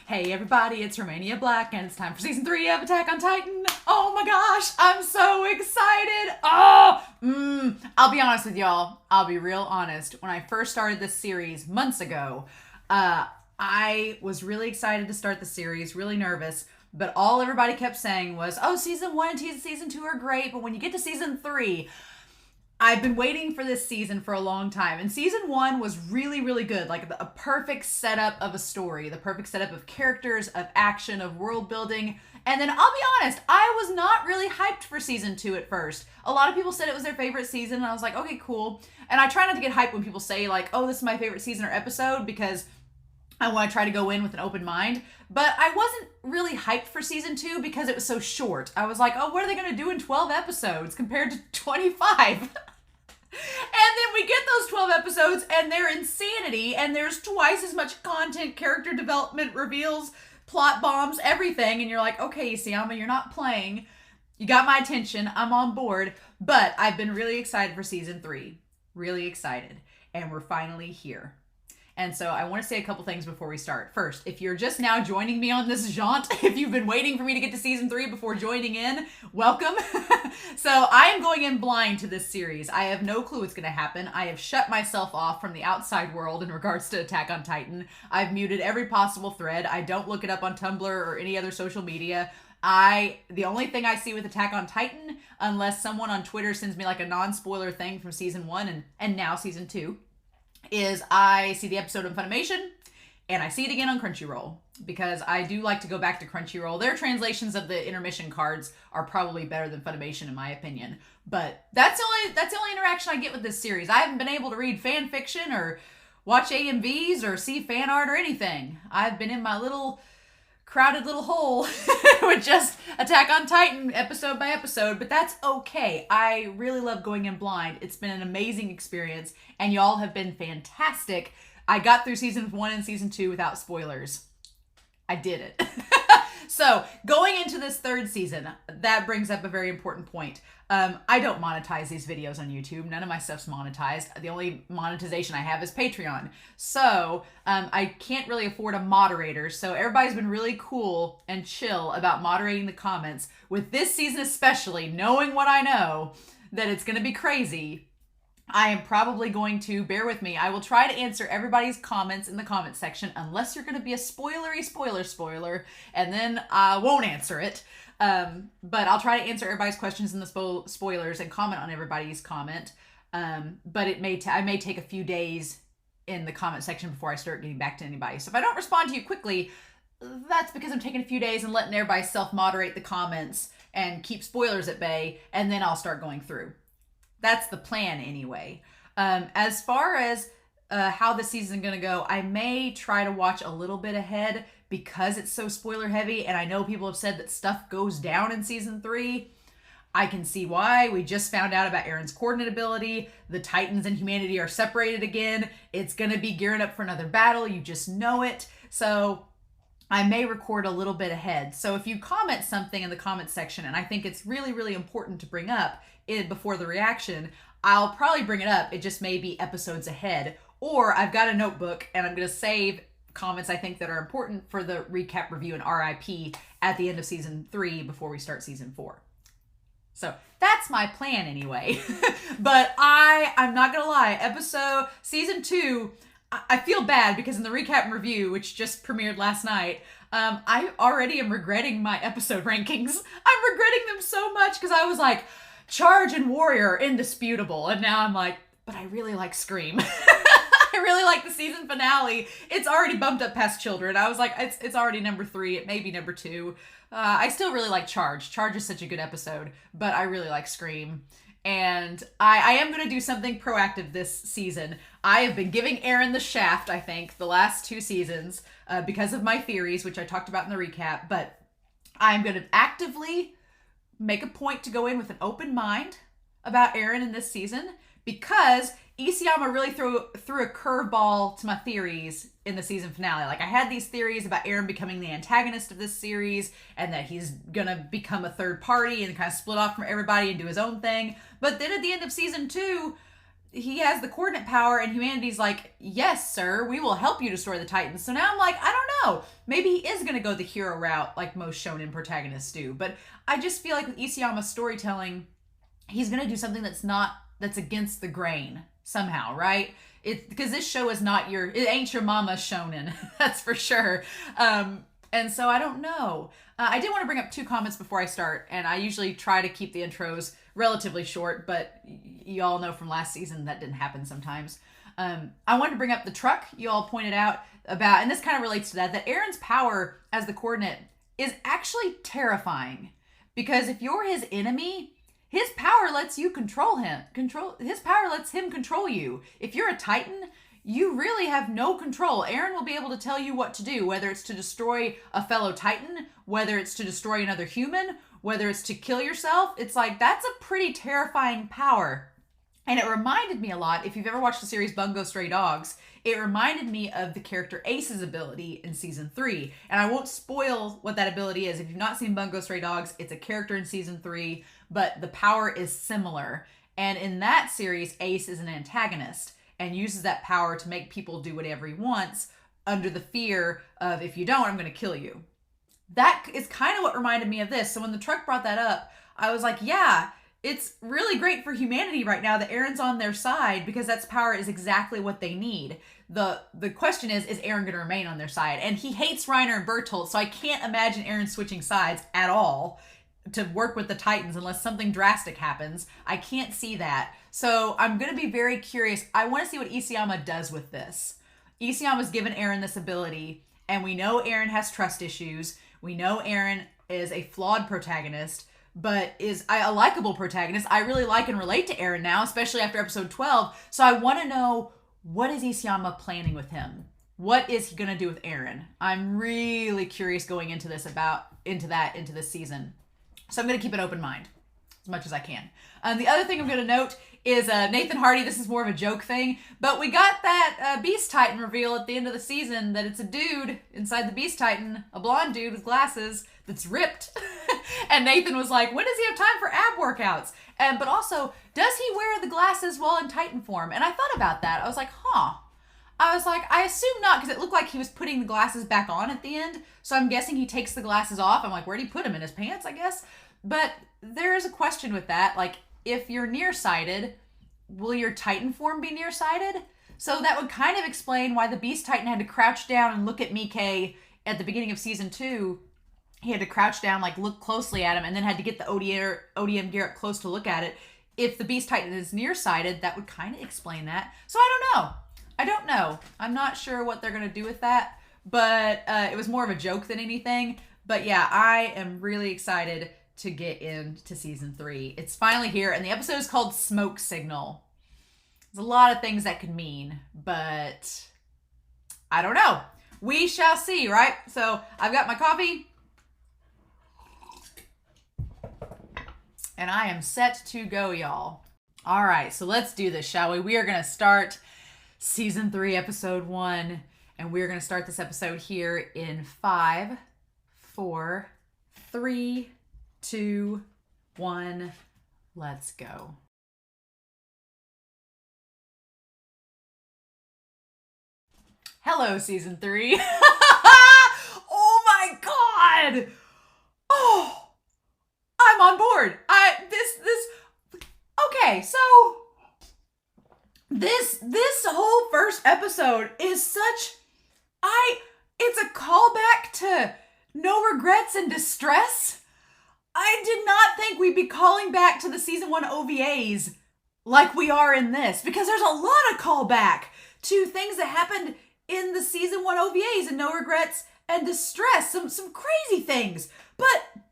Hey everybody, it's Romania Black, and it's time for season 3 of Attack on Titan. Oh my gosh, I'm so excited. I'll be honest with y'all. I'll be real honest. When I first started this series months ago, I was really excited to start the series, really nervous, but all everybody kept saying was, oh, season 1 and season 2 are great, but when you get to season 3, I've been waiting for this season for a long time. And season 1 was really, really good. Like a perfect setup of a story, the perfect setup of characters, of action, of world building. And then I'll be honest, I was not really hyped for season 2 at first. A lot of people said it was their favorite season, and I was like, okay, cool. And I try not to get hyped when people say like, oh, this is my favorite season or episode, because I want to try to go in with an open mind. But I wasn't really hyped for season 2 because it was so short. I was like, oh, what are they going to do in 12 episodes compared to 25? And then we get those 12 episodes and they're insanity, and there's twice as much content, character development, reveals, plot bombs, everything. And you're like, okay, Isayama, you're not playing. You got my attention. I'm on board. But I've been really excited for season 3. Really excited. And we're finally here. And so I want to say a couple things before we start. First, if you're just now joining me on this jaunt, if you've been waiting for me to get to season 3 before joining in, welcome. So I am going in blind to this series. I have no clue what's going to happen. I have shut myself off from the outside world in regards to Attack on Titan. I've muted every possible thread. I don't look it up on Tumblr or any other social media. The only thing I see with Attack on Titan, unless someone on Twitter sends me like a non-spoiler thing from season 1 and now season 2, is I see the episode on Funimation and I see it again on Crunchyroll, because I do like to go back to Crunchyroll. Their translations of the intermission cards are probably better than Funimation in my opinion. But that's the only interaction I get with this series. I haven't been able to read fan fiction or watch AMVs or see fan art or anything. I've been in my little crowded little hole with just Attack on Titan episode by episode, but that's okay. I really love going in blind. It's been an amazing experience, and y'all have been fantastic. I got through season 1 and season 2 without spoilers. I did it. So going into this third season, that brings up a very important point. I don't monetize these videos on YouTube. None of my stuff's monetized. The only monetization I have is Patreon. So I can't really afford a moderator. So everybody's been really cool and chill about moderating the comments. With this season especially, knowing what I know, that it's going to be crazy, I am probably going to, bear with me, I will try to answer everybody's comments in the comment section, unless you're going to be a spoiler, and then I won't answer it. But I'll try to answer everybody's questions in the spoilers and comment on everybody's comment. But I may take a few days in the comment section before I start getting back to anybody. So if I don't respond to you quickly, that's because I'm taking a few days and letting everybody self-moderate the comments and keep spoilers at bay, and then I'll start going through. That's the plan anyway. As far as how the season is going to go, I may try to watch a little bit ahead because it's so spoiler heavy, and I know people have said that stuff goes down in season 3. I can see why. We just found out about Eren's coordinate ability. The Titans and humanity are separated again. It's going to be gearing up for another battle. You just know it. So I may record a little bit ahead. So if you comment something in the comment section, and I think it's really, really important to bring up before the reaction, I'll probably bring it up. It just may be episodes ahead. Or I've got a notebook and I'm going to save comments I think that are important for the recap, review, and RIP at the end of season 3 before we start season 4. So that's my plan anyway. But I'm not going to lie, season 2, I feel bad because in the recap and review, which just premiered last night, I already am regretting my episode rankings. I'm regretting them so much because I was like, Charge and Warrior are indisputable. And now I'm like, but I really like Scream. I really like the season finale. It's already bumped up past Children. I was like, it's already number 3. It may be number 2. I still really like Charge. Charge is such a good episode, but I really like Scream. And I am going to do something proactive this season. I have been giving Eren the shaft, I think, the last 2 seasons because of my theories, which I talked about in the recap. But I'm going to actively make a point to go in with an open mind about Eren in this season, because Isayama really threw a curveball to my theories in the season finale. Like, I had these theories about Eren becoming the antagonist of this series and that he's gonna become a third party and kind of split off from everybody and do his own thing. But then at the end of season 2, he has the coordinate power, and humanity's like, yes, sir, we will help you destroy the Titans. So now I'm like, I don't know. Maybe he is going to go the hero route like most shonen protagonists do. But I just feel like with Isayama's storytelling, he's going to do something that's against the grain somehow, right? Because this show is it ain't your mama's shonen. That's for sure. And so I don't know. I did want to bring up 2 comments before I start, and I usually try to keep the intros relatively short, but you all know from last season that didn't happen sometimes. I wanted to bring up the truck you all pointed out about, and this kind of relates to that Eren's power as the coordinate is actually terrifying. Because if you're his enemy, his power lets you control him. His power lets him control you. If you're a Titan, you really have no control. Eren will be able to tell you what to do, whether it's to destroy a fellow Titan, whether it's to destroy another human, whether it's to kill yourself. It's like, that's a pretty terrifying power. And it reminded me a lot, if you've ever watched the series Bungo Stray Dogs, it reminded me of the character Ace's ability in season 3. And I won't spoil what that ability is. If you've not seen Bungo Stray Dogs, it's a character in season 3, but the power is similar. And in that series, Ace is an antagonist and uses that power to make people do whatever he wants under the fear of, if you don't, I'm going to kill you. That is kind of what reminded me of this. So when the truck brought that up, I was like, yeah, it's really great for humanity right now that Eren's on their side, because that's power is exactly what they need. The question is Eren going to remain on their side? And he hates Reiner and Bertolt, so I can't imagine Eren switching sides at all to work with the Titans unless something drastic happens. I can't see that. So I'm going to be very curious. I want to see what Isayama does with this. Isayama's given Eren this ability, and we know Eren has trust issues. We know Eren is a flawed protagonist, but is a likable protagonist. I really like and relate to Eren now, especially after episode 12. So I want to know, what is Isayama planning with him? What is he going to do with Eren? I'm really curious going into this this season. So I'm going to keep an open mind as much as I can. The other thing I'm going to note is Nathan Hardy. This is more of a joke thing, but we got that Beast Titan reveal at the end of the season that it's a dude inside the Beast Titan, a blonde dude with glasses that's ripped. And Nathan was like, when does he have time for ab workouts? But also, does he wear the glasses while in Titan form? And I thought about that. I was like, I assume not, because it looked like he was putting the glasses back on at the end. So I'm guessing he takes the glasses off. I'm like, where'd he put them? In his pants, I guess. But there is a question with that. Like, if you're nearsighted, will your Titan form be nearsighted? So that would kind of explain why the Beast Titan had to crouch down and look at Mike at the beginning of season 2. He had to crouch down, like look closely at him, and then had to get the ODM gear up close to look at it. If the Beast Titan is nearsighted, that would kind of explain that. So I don't know. I'm not sure what they're going to do with that, but it was more of a joke than anything. But yeah, I am really excited to get into season 3. It's finally here, and the episode is called Smoke Signal. There's a lot of things that could mean, but I don't know. We shall see, right? So I've got my coffee, and I am set to go, y'all. All right, so let's do this, shall we? We are going to start season 3, episode 1, and we're going to start this episode here in 5, 4, 3, 2, 1, let's go. Hello, season 3. Oh my god! Oh, I'm on board. Okay, so this whole first episode is it's a callback to No Regrets and Distress. I did not think we'd be calling back to the season 1 OVAs like we are in this, because there's a lot of callback to things that happened in the season 1 OVAs and No Regrets and Distress. Some crazy things. But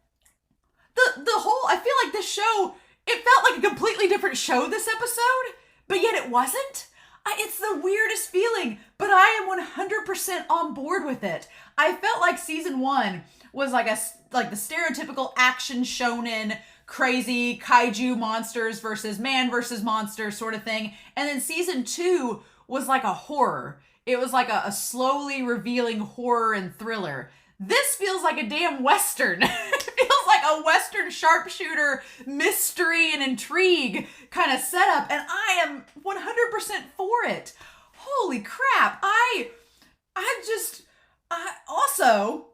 the whole, I feel like this show, it felt like a completely different show this episode, but yet it wasn't. It's the weirdest feeling, but I am 100% on board with it. I felt like season 1 was like the stereotypical action shonen, crazy kaiju monsters versus man versus monster sort of thing. And then season 2 was like a horror. It was like a slowly revealing horror and thriller. This feels like a damn Western. It feels like a Western sharpshooter mystery and intrigue kind of setup, and I am 100% for it. Holy crap. Also,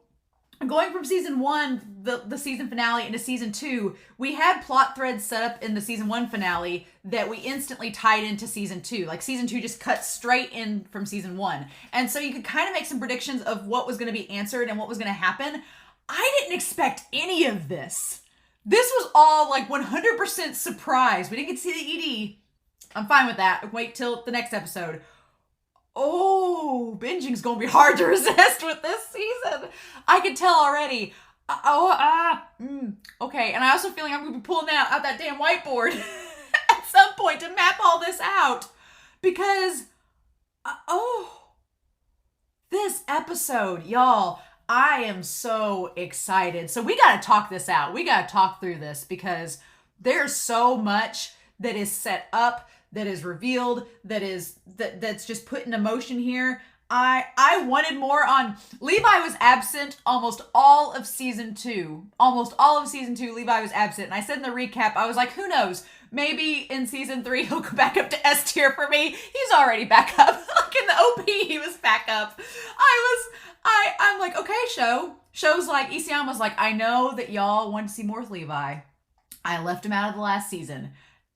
going from season 1, the season finale, into season 2, we had plot threads set up in the season 1 finale that we instantly tied into season 2. Like, season 2 just cut straight in from season 1. And so you could kind of make some predictions of what was going to be answered and what was going to happen. I didn't expect any of this. This was all like 100% surprise. We didn't get to see the ED. I'm fine with that. Wait till the next episode. Oh, binging's gonna be hard to resist with this season. I can tell already. Okay, and I also feel like I'm gonna be pulling out that damn whiteboard at some point to map all this out. Because, this episode, y'all, I am so excited. So we gotta talk this out. We gotta talk through this because there's so much that is set up, that is revealed, that's just put in motion here. I wanted more on... Levi was absent almost all of season 2. Almost all of season 2, Levi was absent. And I said in the recap, I was like, who knows? Maybe in season 3, he'll go back up to S tier for me. He's already back up. Like in the OP, he was back up. I'm like, okay, Show's like, Isayama's like, I know that y'all want to see more of Levi. I left him out of the last season.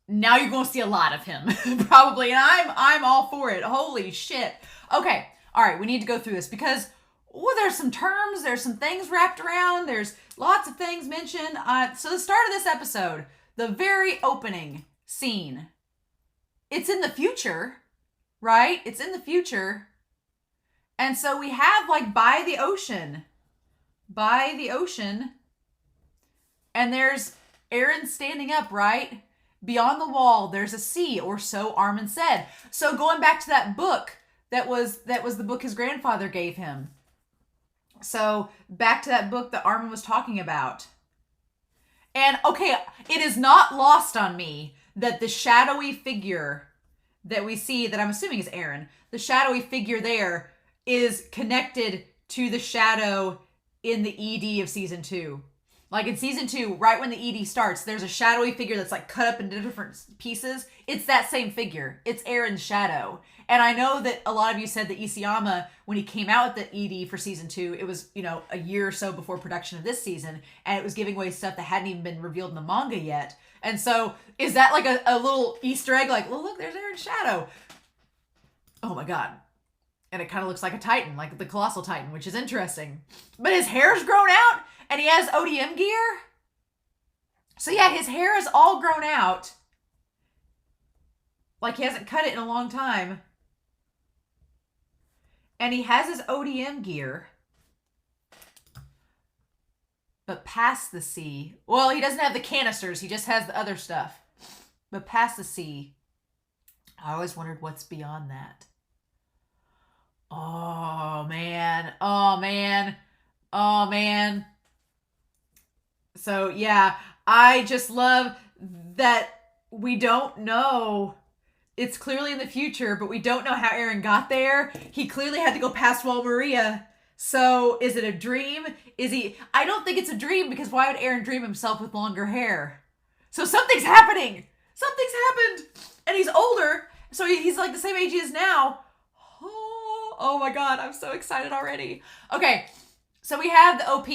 Now you're going to see a lot of him, probably, and I'm all for it. Holy shit. Okay, all right, we need to go through this because there's some terms, there's some things wrapped around, there's lots of things mentioned. So the start of this episode, the very opening scene, it's in the future, right? It's in the future, and so we have like by the ocean, and there's Eren standing up, right? Beyond the wall, there's a sea, or so Armin said. So going back to that book, that was the book his grandfather gave him. So back to that book that Armin was talking about. And okay, it is not lost on me that the shadowy figure that we see, that I'm assuming is Eren, the shadowy figure there is connected to the shadow in the ED of season 2. Like in season 2, right when the ED starts, there's a shadowy figure that's like cut up into different pieces. It's that same figure. It's Eren's shadow. And I know that a lot of you said that Isayama, when he came out with the ED for season 2, it was, a year or so before production of this season, and it was giving away stuff that hadn't even been revealed in the manga yet. And so, is that like a little Easter egg? Like, well, look, there's Eren's shadow. Oh my god. And it kind of looks like a Titan, like the Colossal Titan, which is interesting. But his hair's grown out? And he has ODM gear? So yeah, his hair is all grown out. Like he hasn't cut it in a long time. And he has his ODM gear. But past the sea... Well, he doesn't have the canisters. He just has the other stuff. But past the sea... I always wondered what's beyond that. Oh, man. Oh, man. Oh, man. So, yeah, I just love that we don't know. It's clearly in the future, but we don't know how Eren got there. He clearly had to go past Wall Maria. So, is it a dream? I don't think it's a dream, because why would Eren dream himself with longer hair? So something's happening. Something's happened. And he's older, so he's like the same age he is now. Oh my god, I'm so excited already. Okay, so we have the OP.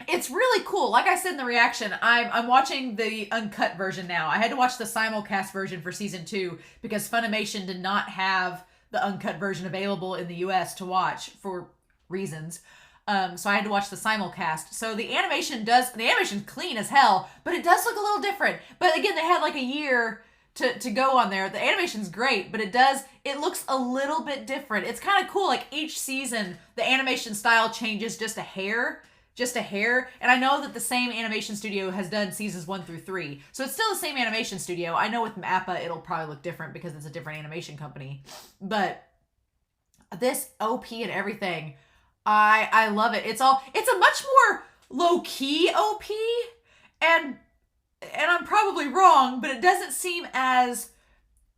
It's really cool. Like I said in the reaction, I'm watching the uncut version now. I had to watch the simulcast version for season 2 because Funimation did not have the uncut version available in the US to watch for reasons. So I had to watch the simulcast. So the animation's clean as hell, but it does look a little different. But again, they had like a year to go on there. The animation's great, but it looks a little bit different. It's kind of cool. Like each season, the animation style changes just a hair. And I know that the same animation studio has done seasons 1 through 3. So it's still the same animation studio. I know with MAPPA, it'll probably look different because it's a different animation company. But this OP and everything, I love it. It's a much more low-key OP, and I'm probably wrong, but it doesn't seem as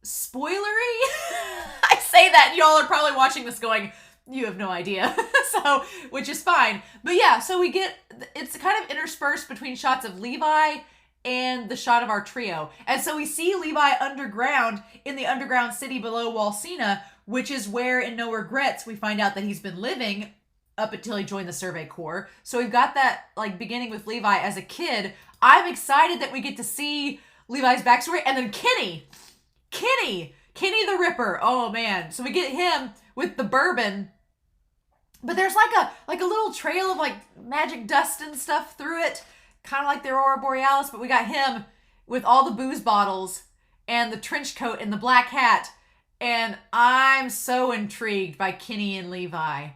spoilery. I say that, and y'all are probably watching this going, you have no idea. So, which is fine. But yeah, so we get, it's kind of interspersed between shots of Levi and the shot of our trio. And so we see Levi underground in the underground city below Walsina, which is where in No Regrets we find out that he's been living up until he joined the Survey Corps. So we've got that like beginning with Levi as a kid. I'm excited that we get to see Levi's backstory. And then Kenny the Ripper. Oh man. So we get him with the bourbon, but there's like a little trail of like magic dust and stuff through it, kind of like the Aurora Borealis, but we got him with all the booze bottles and the trench coat and the black hat. And I'm so intrigued by Kenny and Levi.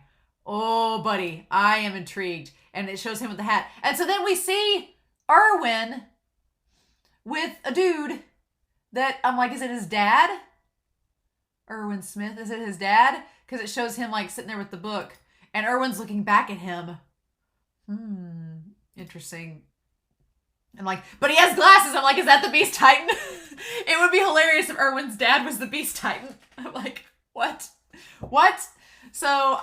Oh, buddy, I am intrigued. And it shows him with the hat. And so then we see Erwin with a dude that I'm like, is it his dad? Erwin Smith, is it his dad? Because it shows him like sitting there with the book. And Erwin's looking back at him. Interesting. And like, but he has glasses. I'm like, is that the Beast Titan? It would be hilarious if Erwin's dad was the Beast Titan. I'm like, what? So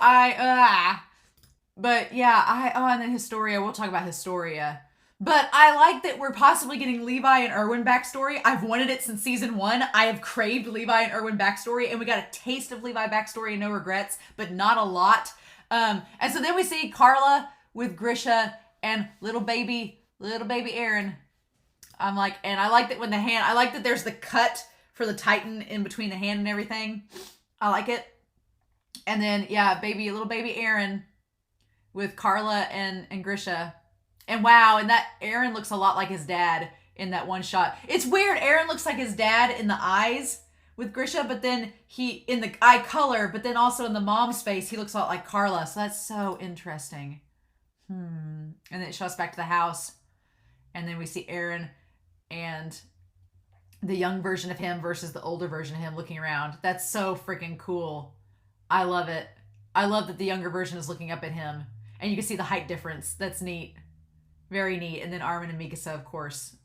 but yeah, and then Historia, we'll talk about Historia. But I like that we're possibly getting Levi and Erwin backstory. I've wanted it since season 1. I have craved Levi and Erwin backstory, and we got a taste of Levi backstory in No Regrets, but not a lot. And so then we see Carla with Grisha and little baby Eren. I'm like, and I like that when I like that there's the cut for the Titan in between the hand and everything. I like it. And then, yeah, little baby Eren with Carla and Grisha. And wow, and that Eren looks a lot like his dad in that one shot. It's weird. Eren looks like his dad in the eyes with Grisha, but then he, in the eye color, but then also in the mom's face, he looks a lot like Carla. So that's so interesting. And then it shows us back to the house. And then we see Eren and the young version of him versus the older version of him looking around. That's so freaking cool. I love it. I love that the younger version is looking up at him. And you can see the height difference. That's neat. Very neat. And then Armin and Mikasa, of course.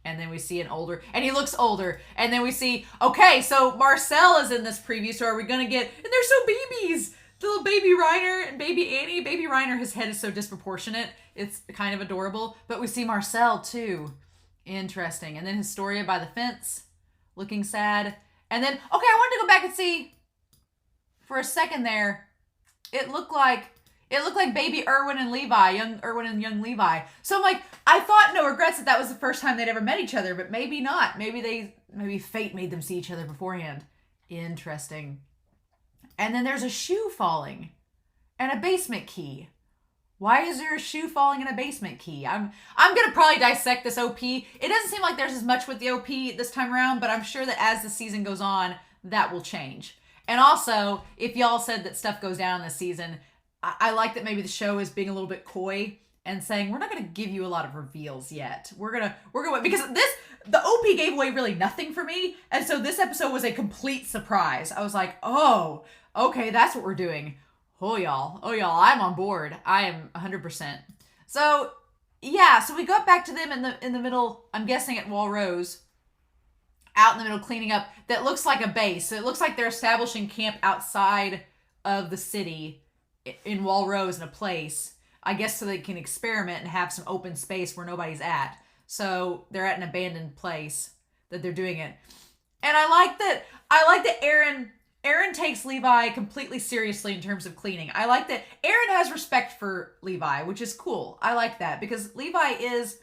And then we see an older, and he looks older. And then we see, okay, so Marcel is in this preview, so are we going to get, and they're so babies. The little baby Reiner and baby Annie. Baby Reiner, his head is so disproportionate. It's kind of adorable. But we see Marcel too. Interesting. And then Historia by the fence, looking sad. And then, okay, I wanted to go back and see, for a second there, it looked like baby Erwin and Levi, young Erwin and young Levi. So I'm like, I thought No Regrets that was the first time they'd ever met each other, but maybe not. Maybe fate made them see each other beforehand. Interesting. And then there's a shoe falling and a basement key. Why is there a shoe falling in a basement key? I'm going to probably dissect this OP. It doesn't seem like there's as much with the OP this time around, but I'm sure that as the season goes on, that will change. And also, if y'all said that stuff goes down this season, I like that maybe the show is being a little bit coy and saying, we're not going to give you a lot of reveals yet. We're going to, because the OP gave away really nothing for me. And so this episode was a complete surprise. I was like, oh, okay, that's what we're doing. Oh, y'all, I'm on board. I am 100%. So, yeah, so we got back to them in the middle, I'm guessing at Walrose, out in the middle cleaning up, that looks like a base. So it looks like they're establishing camp outside of the city in Walrose in a place, I guess so they can experiment and have some open space where nobody's at. So they're at an abandoned place that they're doing it. And I like that Eren takes Levi completely seriously in terms of cleaning. I like that Eren has respect for Levi, which is cool. I like that because Levi is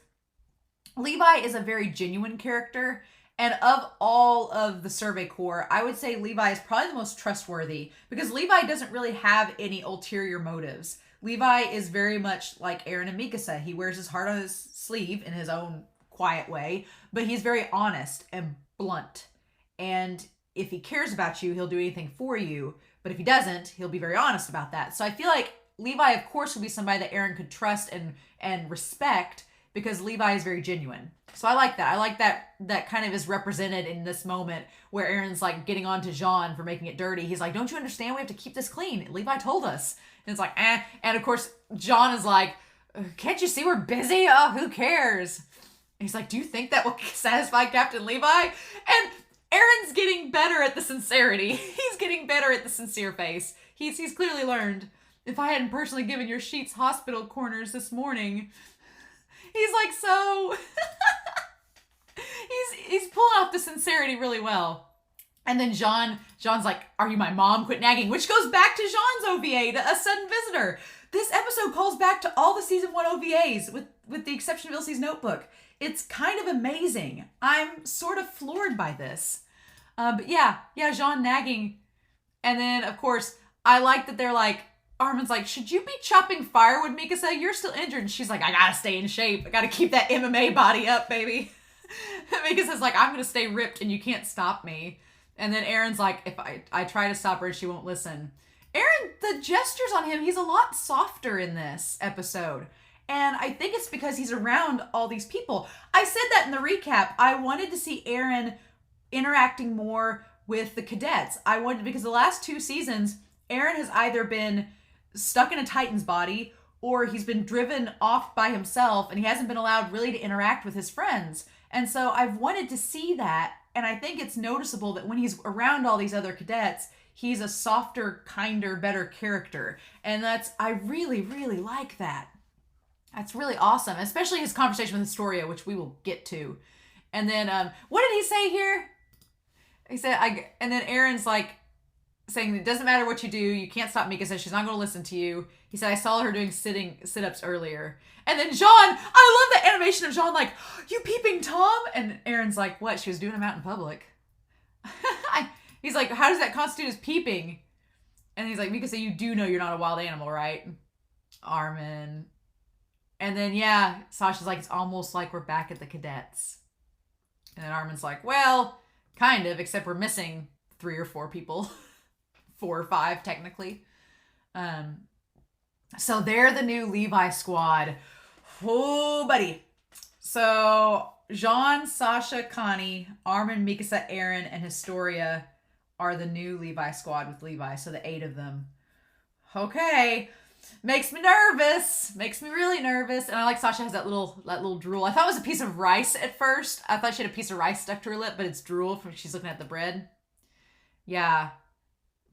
a very genuine character. And of all of the Survey Corps, I would say Levi is probably the most trustworthy because Levi doesn't really have any ulterior motives. Levi is very much like Eren and Mikasa. He wears his heart on his sleeve in his own quiet way, but he's very honest and blunt. And if he cares about you, he'll do anything for you. But if he doesn't, he'll be very honest about that. So I feel like Levi, of course, would be somebody that Eren could trust and respect because Levi is very genuine. So I like that. I like that kind of is represented in this moment where Eren's like getting on to Jean for making it dirty. He's like, don't you understand? We have to keep this clean. Levi told us. And it's like, eh. And of course, Jean is like, can't you see we're busy? Oh, who cares? And he's like, do you think that will satisfy Captain Levi? And Eren's getting better at the sincerity. He's getting better at the sincere face. He's clearly learned. if I hadn't personally given your sheets hospital corners this morning. He's like so... he's pulling off the sincerity really well. And then John's like, are you my mom? Quit nagging. Which goes back to Jean's OVA, to A Sudden Visitor. This episode calls back to all the season 1 OVAs, with the exception of Ilse's Notebook. It's kind of amazing. I'm sort of floored by this. But yeah, Jean nagging. And then, of course, I like that they're like, Armin's like, should you be chopping firewood, Mikasa? You're still injured. And she's like, I gotta stay in shape. I gotta keep that MMA body up, baby. Mikasa's like, I'm gonna stay ripped and you can't stop me. And then Eren's like, if I try to stop her and she won't listen. Eren, the gestures on him, he's a lot softer in this episode. And I think it's because he's around all these people. I said that in the recap. I wanted to see Eren interacting more with the cadets. Because the last 2 seasons, Eren has either been stuck in a Titan's body or he's been driven off by himself and he hasn't been allowed really to interact with his friends. And so I've wanted to see that. And I think it's noticeable that when he's around all these other cadets, he's a softer, kinder, better character. And I really, really like that. That's really awesome. Especially his conversation with Historia, which we will get to. And then, what did he say here? He said, and then Eren's like, saying it doesn't matter what you do, you can't stop Mikasa, she's not going to listen to you. He said, I saw her doing sit-ups earlier. And then Jean, I love the animation of Jean like, you peeping Tom? And Eren's like, what? She was doing them out in public. He's like, how does that constitute as peeping? And he's like, Mikasa, you do know you're not a wild animal, right? Armin. And then, yeah, Sasha's like, it's almost like we're back at the cadets. And then Armin's like, well, kind of, except we're missing 3 or 4 people. 4 or 5, technically. So they're the new Levi squad. Oh, buddy. So Jean, Sasha, Connie, Armin, Mikasa, Eren, and Historia are the new Levi squad with Levi. So the 8 of them. Okay. Makes me nervous. Makes me really nervous. And I like Sasha has that little drool. I thought it was a piece of rice at first. I thought she had a piece of rice stuck to her lip, but it's drool from she's looking at the bread. Yeah.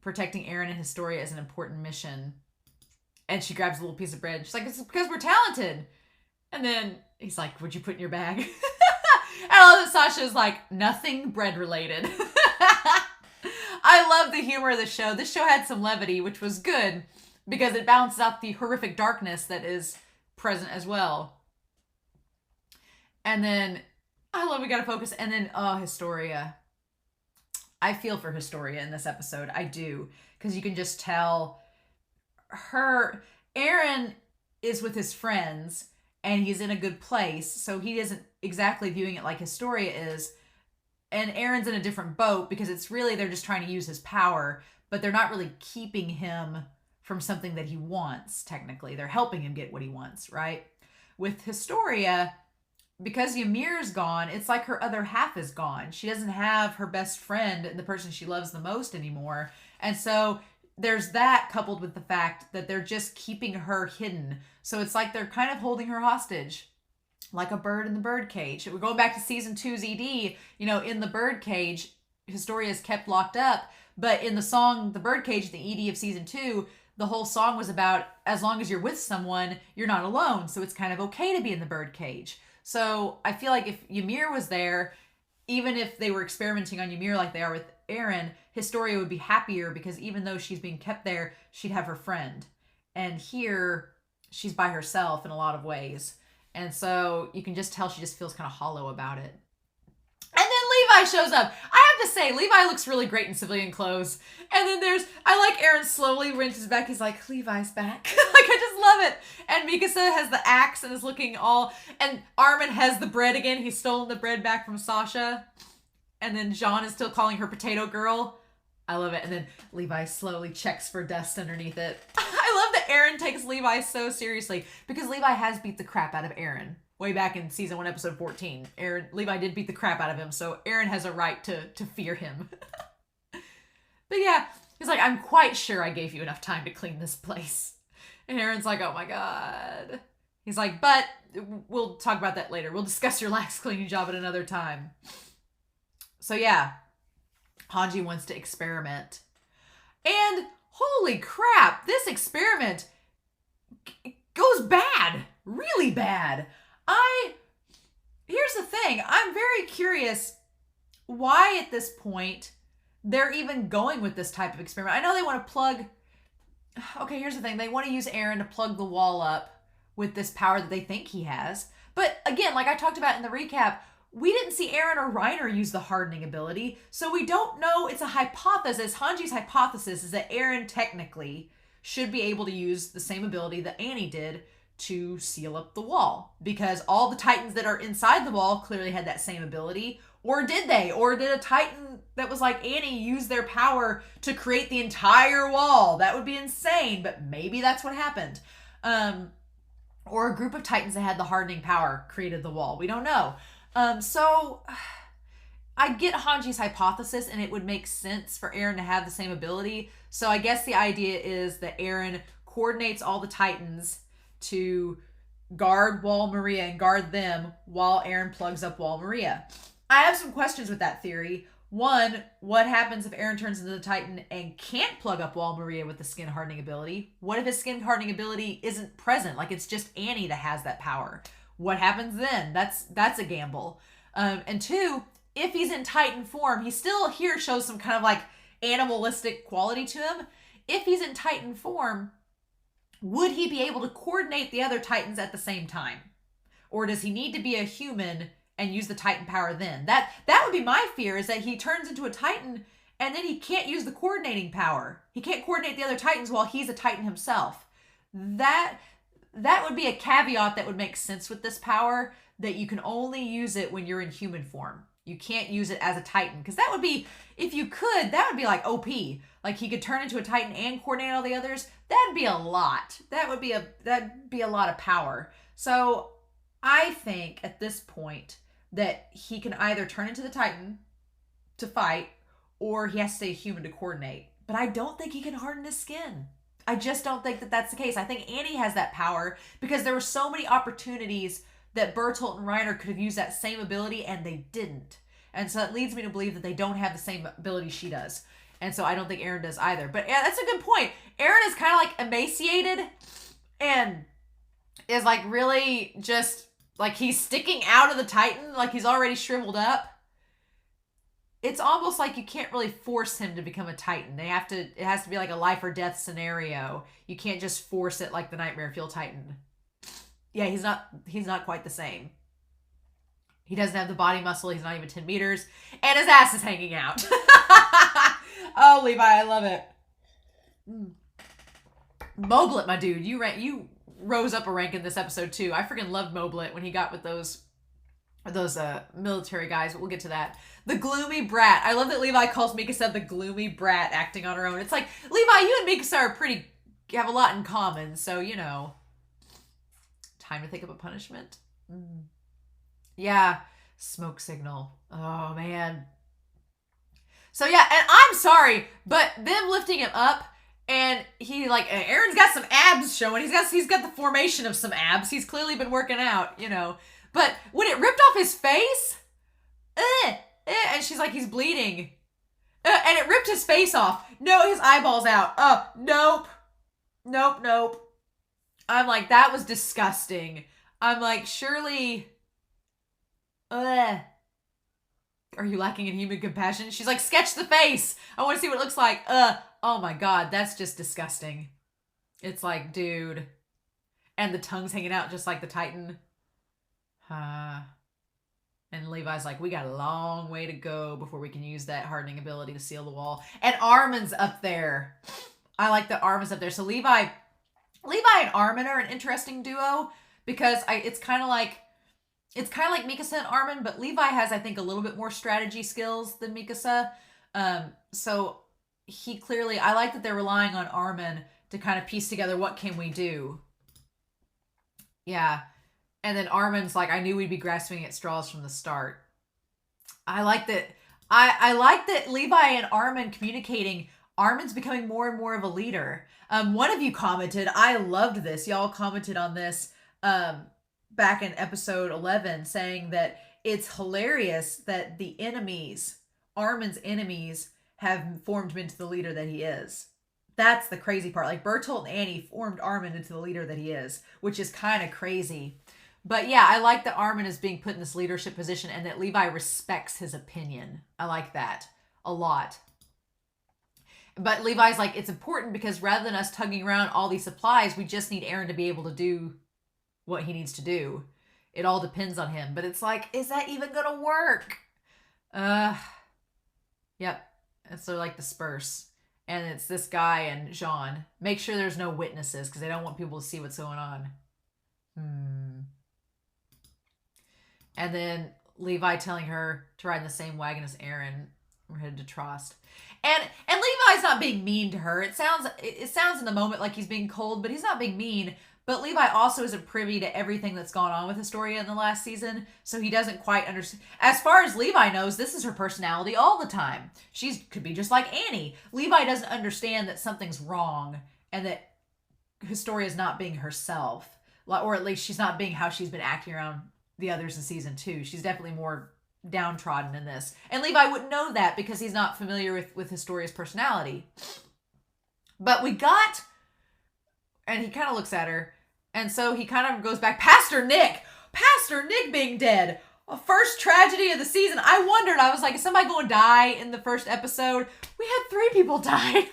Protecting Eren and Historia is an important mission. And she grabs a little piece of bread. She's like, it's because we're talented. And then he's like, what'd you put in your bag? And I love that Sasha's like, nothing bread related. I love the humor of the show. This show had some levity, which was good because it balances out the horrific darkness that is present as well. And then, I love we gotta focus. And then, Historia. I feel for Historia in this episode. I do. Because you can just tell Eren is with his friends and he's in a good place. So he isn't exactly viewing it like Historia is. And Eren's in a different boat because it's really, they're just trying to use his power, but they're not really keeping him from something that he wants, technically. They're helping him get what he wants, right? With Historia, because Ymir's gone, it's like her other half is gone. She doesn't have her best friend and the person she loves the most anymore. And so there's that coupled with the fact that they're just keeping her hidden. So it's like they're kind of holding her hostage, like a bird in the bird cage. We're going back to season 2's ED, in the bird cage, Historia is kept locked up. But in the song, The Birdcage, the ED of season 2, the whole song was about as long as you're with someone, you're not alone. So it's kind of okay to be in the bird cage. So I feel like if Ymir was there, even if they were experimenting on Ymir like they are with Eren, Historia would be happier because even though she's being kept there, she'd have her friend. And here, she's by herself in a lot of ways. And so you can just tell she just feels kind of hollow about it. And then Levi shows up. I have to say, Levi looks really great in civilian clothes. And then I like Eren slowly wrenches back. He's like, Levi's back. I just love it. And Mikasa has the axe and is looking and Armin has the bread again. He's stolen the bread back from Sasha. And then Jean is still calling her potato girl. I love it. And then Levi slowly checks for dust underneath it. I love that Eren takes Levi so seriously because Levi has beat the crap out of Eren. Way back in season 1, episode 14. Levi did beat the crap out of him, so Eren has a right to fear him. But yeah, he's like, I'm quite sure I gave you enough time to clean this place. And Eren's like, oh my god. He's like, but we'll talk about that later. We'll discuss your lax cleaning job at another time. So yeah, Hanji wants to experiment. And holy crap, this experiment goes bad, really bad. Here's the thing, I'm very curious why at this point they're even going with this type of experiment. I know they want to plug, okay, here's the thing, they want to use Eren to plug the wall up with this power that they think he has. But again, like I talked about in the recap, we didn't see Eren or Reiner use the hardening ability, so we don't know. It's a hypothesis. Hanji's hypothesis is that Eren technically should be able to use the same ability that Annie did to seal up the wall, because all the Titans that are inside the wall clearly had that same ability. Or did they? Or did a Titan that was like Annie use their power to create the entire wall? That would be insane, but maybe that's what happened. Or a group of Titans that had the hardening power created the wall. We don't know. So I get Hanji's hypothesis, and it would make sense for Eren to have the same ability. So I guess the idea is that Eren coordinates all the Titans to guard Wall Maria and guard them while Eren plugs up Wall Maria. I have some questions with that theory. One, what happens if Eren turns into the Titan and can't plug up Wall Maria with the skin hardening ability? What if his skin hardening ability isn't present? Like it's just Annie that has that power. What happens then? That's a gamble. And two, if he's in Titan form, he still here shows some kind of like animalistic quality to him. If he's in Titan form, would he be able to coordinate the other Titans at the same time? Or does he need to be a human and use the Titan power then? That would be my fear, is that he turns into a Titan and then he can't use the coordinating power. He can't coordinate the other Titans while he's a Titan himself. That would be a caveat that would make sense with this power, that you can only use it when you're in human form. You can't use it as a Titan, because that would be, if you could, that would be like OP. Like he could turn into a Titan and coordinate all the others. That'd be a lot. That'd be a lot of power. So I think at this point that he can either turn into the Titan to fight, or he has to stay human to coordinate. But I don't think he can harden his skin. I just don't think that that's the case. I think Annie has that power because there were so many opportunities that Bertolt and Reiner could have used that same ability and they didn't. And so that leads me to believe that they don't have the same ability she does. And so I don't think Eren does either. But yeah, that's a good point. Eren is kind of like emaciated and is like really just like he's sticking out of the Titan, like he's already shriveled up. It's almost like you can't really force him to become a Titan. It has to be like a life or death scenario. You can't just force it like the Nightmare Fuel Titan. Yeah, he's not quite the same. He doesn't have the body muscle. He's not even 10 meters. And his ass is hanging out. Oh, Levi, I love it. Moblet, my dude. You rose up a rank in this episode too. I freaking loved Moblet when he got with those military guys, but we'll get to that. The gloomy brat. I love that Levi calls Mikasa the gloomy brat acting on her own. It's like, Levi, you and Mikasa have a lot in common, so, you know. Time to think of a punishment. Yeah, smoke signal. Oh, man. So, yeah, and I'm sorry, but them lifting him up, and Eren's got some abs showing. He's got the formation of some abs. He's clearly been working out, you know. But when it ripped off his face, and she's like, he's bleeding. And it ripped his face off. No, his eyeball's out. Oh, nope. Nope. I'm like, that was disgusting. I'm like, surely, are you lacking in human compassion? She's like, sketch the face. I want to see what it looks like. Oh my God, that's just disgusting. It's like, dude. And the tongue's hanging out just like the Titan. And Levi's like, we got a long way to go before we can use that hardening ability to seal the wall. And Armin's up there. I like that Armin's up there. So Levi and Armin are an interesting duo because it's kind of like Mikasa and Armin, but Levi has, I think, a little bit more strategy skills than Mikasa. So he clearly, I like that they're relying on Armin to kind of piece together what can we do. Yeah. And then Armin's like, I knew we'd be grasping at straws from the start. I like that. I like that Levi and Armin communicating. Armin's becoming more and more of a leader. One of you commented, I loved this. Y'all commented on this back in episode 11, saying that it's hilarious that the enemies, Armin's enemies, have formed him into the leader that he is. That's the crazy part. Like, Bertolt and Annie formed Armin into the leader that he is, which is kind of crazy. But yeah, I like that Armin is being put in this leadership position and that Levi respects his opinion. I like that a lot. But Levi's like, it's important because rather than us tugging around all these supplies, we just need Eren to be able to do what he needs to do. It all depends on him. But it's like, is that even gonna work? Yep. And so like disperse. And it's this guy and Jean. Make sure there's no witnesses because they don't want people to see what's going on. And then Levi telling her to ride in the same wagon as Eren. We're headed to Trost. And Levi's not being mean to her. It sounds in the moment like he's being cold, but he's not being mean. But Levi also isn't privy to everything that's gone on with Historia in the last season, so he doesn't quite understand. As far as Levi knows, this is her personality all the time. She could be just like Annie. Levi doesn't understand that something's wrong and that Historia's not being herself, or at least she's not being how she's been acting around the others in season 2. She's definitely more downtrodden in this. And Levi wouldn't know that because he's not familiar with Historia's personality. But we got... And he kind of looks at her. And so he kind of goes back. Pastor Nick being dead. First tragedy of the season. I wondered. I was like, is somebody going to die in the first episode? We had 3 people die.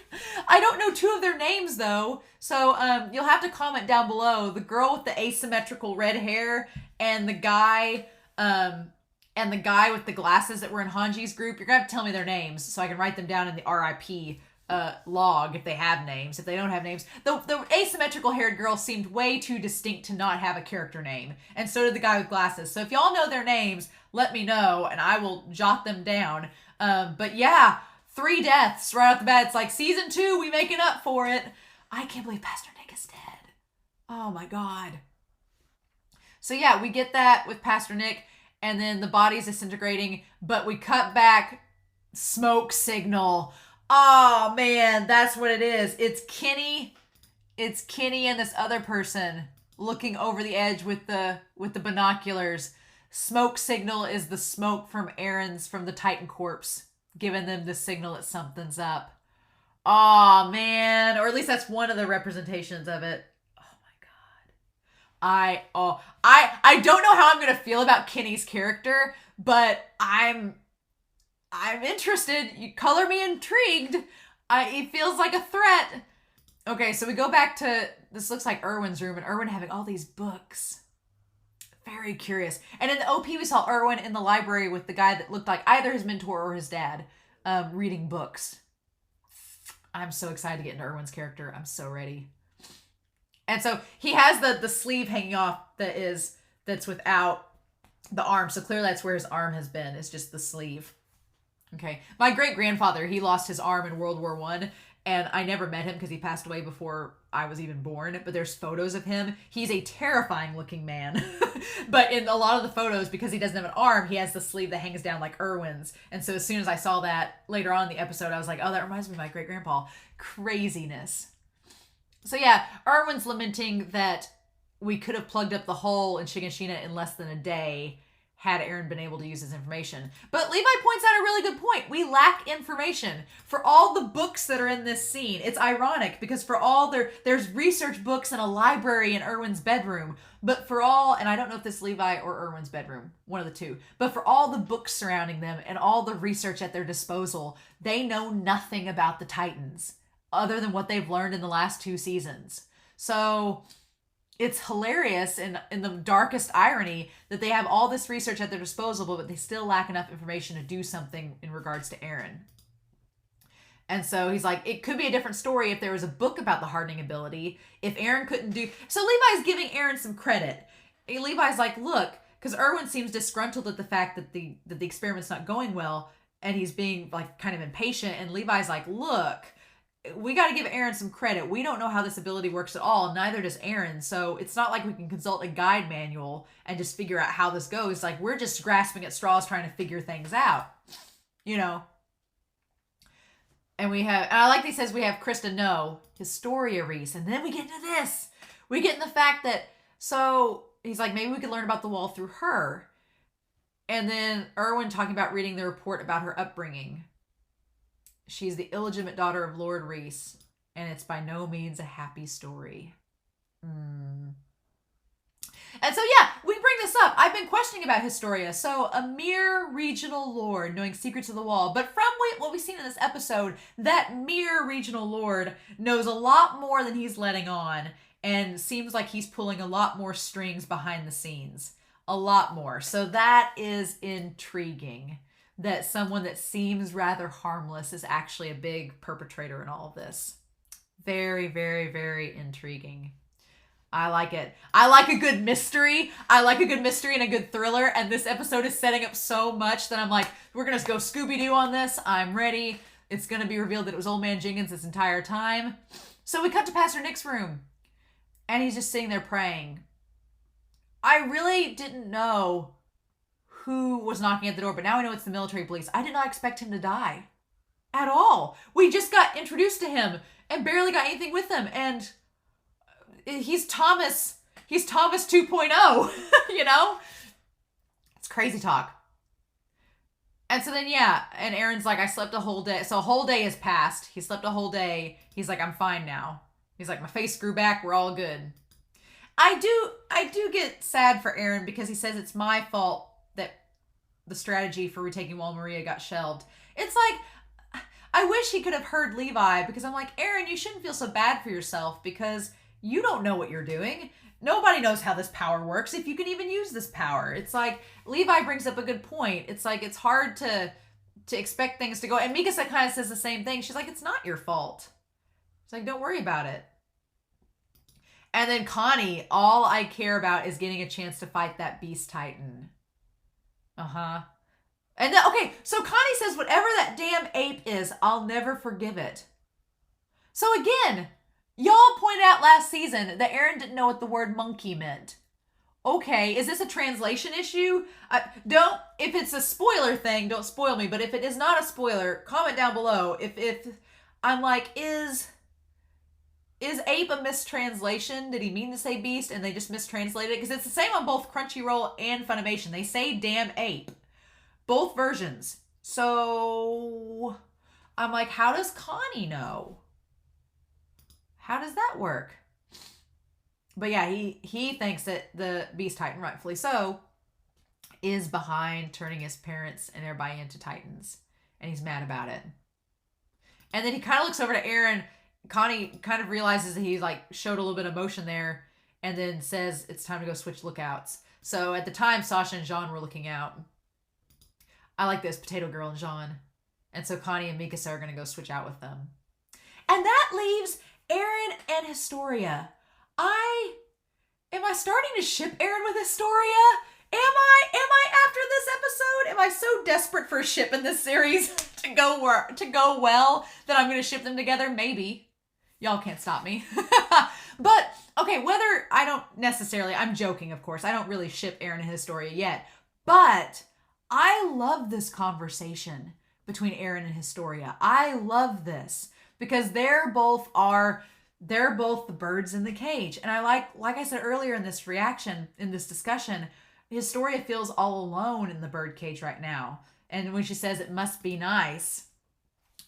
I don't know 2 of their names, though. So you'll have to comment down below. The girl with the asymmetrical red hair and the guy... and the guy with the glasses that were in Hanji's group, you're going to have to tell me their names so I can write them down in the RIP log if they have names. If they don't have names. The asymmetrical haired girl seemed way too distinct to not have a character name. And so did the guy with glasses. So if y'all know their names, let me know and I will jot them down. But yeah, 3 deaths right off the bat. It's like season 2, we making up for it. I can't believe Pastor Nick is dead. Oh my God. So yeah, we get that with Pastor Nick. And then the body's disintegrating, but we cut back, smoke signal. Oh man, that's what it is. It's Kenny and this other person looking over the edge with the binoculars. Smoke signal is the smoke from the Titan corpse, giving them the signal that something's up. Oh man, or at least that's one of the representations of it. I don't know how I'm gonna feel about Kenny's character, but I'm interested. You color me intrigued. He feels like a threat. Okay, so we go back to this. Looks like Erwin's room, and Erwin having all these books. Very curious. And in the OP, we saw Erwin in the library with the guy that looked like either his mentor or his dad, reading books. I'm so excited to get into Erwin's character. I'm so ready. And so he has the sleeve hanging off that's without the arm. So clearly that's where his arm has been. It's just the sleeve. Okay. My great-grandfather, he lost his arm in World War I. And I never met him because he passed away before I was even born. But there's photos of him. He's a terrifying looking man. But in a lot of the photos, because he doesn't have an arm, he has the sleeve that hangs down like Erwin's. And so as soon as I saw that later on in the episode, I was like, oh, that reminds me of my great-grandpa. Craziness. So yeah, Erwin's lamenting that we could have plugged up the hole in Shiganshina in less than a day had Eren been able to use his information. But Levi points out a really good point. We lack information. For all the books that are in this scene, it's ironic because for all there's research books in a library in Erwin's bedroom. But for all, and I don't know if this is Levi or Erwin's bedroom, one of the two, but for all the books surrounding them and all the research at their disposal, they know nothing about the Titans other than what they've learned in the last 2 seasons. So it's hilarious and in the darkest irony that they have all this research at their disposal, but they still lack enough information to do something in regards to Eren. And so he's like, it could be a different story if there was a book about the hardening ability. If Eren couldn't do... So Levi's giving Eren some credit. Levi's like, look, because Erwin seems disgruntled at the fact that the experiment's not going well, and he's being like kind of impatient, and Levi's like, look... We got to give Eren some credit. We don't know how this ability works at all. Neither does Eren. So it's not like we can consult a guide manual and just figure out how this goes. Like, we're just grasping at straws trying to figure things out. You know? And I like that he says we have Krista know Historia Reese. And then we get into this. We get in the fact that, so he's like, maybe we could learn about the wall through her. And then Erwin talking about reading the report about her upbringing. She's the illegitimate daughter of Lord Reese. and it's by no means a happy story. And so, yeah, we bring this up. I've been questioning about Historia. So, a mere regional lord knowing secrets of the wall. But from what we've seen in this episode, that mere regional lord knows a lot more than he's letting on. And seems like he's pulling a lot more strings behind the scenes. A lot more. So that is intriguing. That someone that seems rather harmless is actually a big perpetrator in all of this. Very, very, very intriguing. I like it. I like a good mystery. I like a good mystery and a good thriller. And this episode is setting up so much that I'm like, we're going to go Scooby-Doo on this. I'm ready. It's going to be revealed that it was Old Man Jenkins this entire time. So we cut to Pastor Nick's room. And he's just sitting there praying. I really didn't know who was knocking at the door. But now I know it's the military police. I did not expect him to die. At all. We just got introduced to him. And barely got anything with him. And he's Thomas 2.0, you know? It's crazy talk. And so then, yeah, and Eren's like, I slept a whole day. So a whole day has passed. He slept a whole day. He's like, I'm fine now. He's like, my face grew back. We're all good. I do get sad for Eren because he says it's my fault that the strategy for retaking Wall Maria got shelved. It's like, I wish he could have heard Levi because I'm like, Eren, you shouldn't feel so bad for yourself because you don't know what you're doing. Nobody knows how this power works, if you can even use this power. It's like, Levi brings up a good point. It's like, it's hard to expect things to go. And Mikasa kind of says the same thing. She's like, it's not your fault. It's like, don't worry about it. And then Connie, all I care about is getting a chance to fight that Beast Titan. And then, okay, so Connie says, whatever that damn ape is, I'll never forgive it. So again, y'all pointed out last season that Eren didn't know what the word monkey meant. Okay, is this a translation issue? If it's a spoiler thing, don't spoil me. But if it is not a spoiler, comment down below. If I'm like, is ape a mistranslation? Did he mean to say beast and they just mistranslated it? Because it's the same on both Crunchyroll and Funimation. They say damn ape. Both versions. So I'm like, how does Connie know? How does that work? But yeah, he thinks that the Beast Titan, rightfully so, is behind turning his parents and everybody into Titans. And he's mad about it. And then he kind of looks over to Eren. Connie kind of realizes that he like showed a little bit of emotion there. And then says it's time to go switch lookouts. So at the time, Sasha and Jean were looking out. I like this, Potato Girl and Jean. And so Connie and Mikasa are going to go switch out with them. And that leaves Eren and Historia. Am I starting to ship Eren with Historia? Am I after this episode? Am I so desperate for a ship in this series to go well that I'm going to ship them together? Maybe. Y'all can't stop me. But, okay, I'm joking, of course. I don't really ship Eren and Historia yet. But I love this conversation between Eren and Historia. I love this because they're both the birds in the cage. And I like I said earlier in this discussion, Historia feels all alone in the bird cage right now. And when she says it must be nice,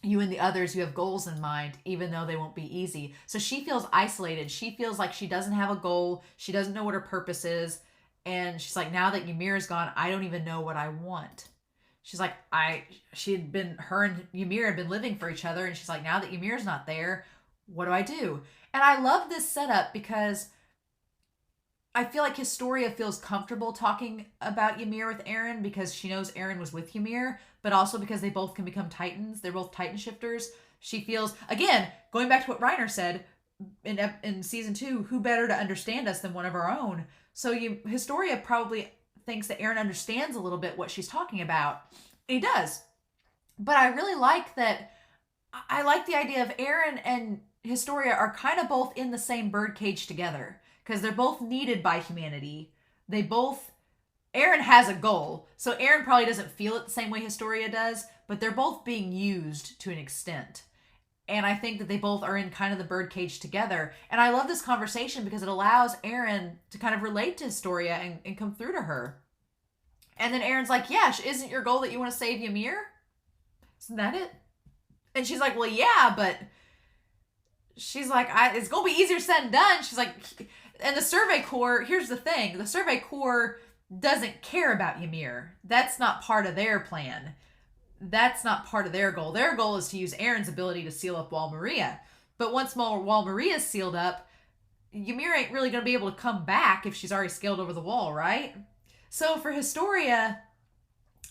you and the others, you have goals in mind, even though they won't be easy. So she feels isolated. She feels like she doesn't have a goal. She doesn't know what her purpose is. And she's like, now that Ymir's gone, I don't even know what I want. She's like, her and Ymir had been living for each other. And she's like, now that Ymir's not there, what do I do? And I love this setup because I feel like Historia feels comfortable talking about Ymir with Eren because she knows Eren was with Ymir, but also because they both can become Titans. They're both Titan shifters. She feels, again, going back to what Reiner said in season 2, who better to understand us than one of our own? So Historia probably thinks that Eren understands a little bit what she's talking about. He does. But I really like that. I like the idea of Eren and Historia are kind of both in the same birdcage together because they're both needed by humanity. Eren has a goal, so Eren probably doesn't feel it the same way Historia does, but they're both being used to an extent. And I think that they both are in kind of the birdcage together. And I love this conversation because it allows Eren to kind of relate to Historia and come through to her. And then Eren's like, yeah, isn't your goal that you want to save Ymir? Isn't that it? And she's like, well, yeah, but she's like, it's going to be easier said than done. She's like, and the Survey Corps, here's the thing. The Survey Corps doesn't care about Ymir. That's not part of their plan. That's not part of their goal. Their goal is to use Eren's ability to seal up Wall Maria. But once Wall Maria's sealed up, Ymir ain't really going to be able to come back if she's already scaled over the wall, right? So for Historia,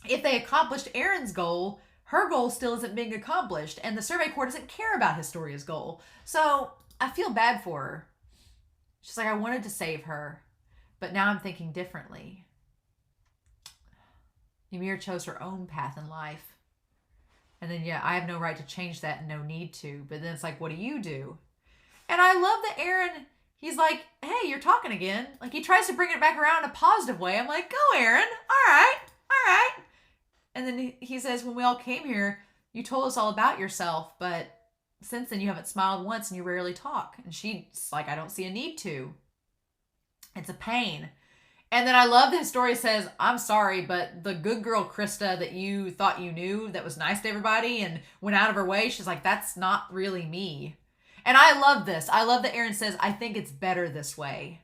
if they accomplished Eren's goal, her goal still isn't being accomplished, and the Survey Corps doesn't care about Historia's goal. So I feel bad for her. She's like, I wanted to save her, but now I'm thinking differently. Ymir chose her own path in life. And then, yeah, I have no right to change that and no need to. But then it's like, what do you do? And I love that Eren, he's like, hey, you're talking again. Like, he tries to bring it back around in a positive way. I'm like, go, Eren. All right. All right. And then he says, when we all came here, you told us all about yourself. But since then, you haven't smiled once and you rarely talk. And she's like, I don't see a need to. It's a pain. And then I love that Historia says, I'm sorry, but the good girl Krista that you thought you knew that was nice to everybody and went out of her way, she's like, that's not really me. And I love this. I love that Eren says, I think it's better this way.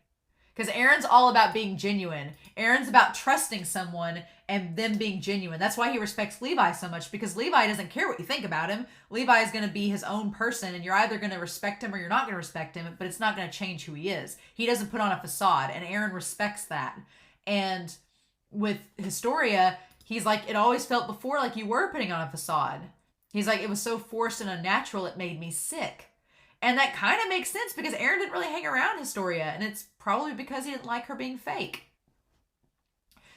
Because Eren's all about being genuine. Eren's about trusting someone and them being genuine. That's why he respects Levi so much, because Levi doesn't care what you think about him. Levi is going to be his own person, and you're either going to respect him or you're not going to respect him, but it's not going to change who he is. He doesn't put on a facade, and Eren respects that. And with Historia, he's like, it always felt before like you were putting on a facade. He's like, it was so forced and unnatural, it made me sick. And that kind of makes sense because Eren didn't really hang around Historia, and it's probably because he didn't like her being fake.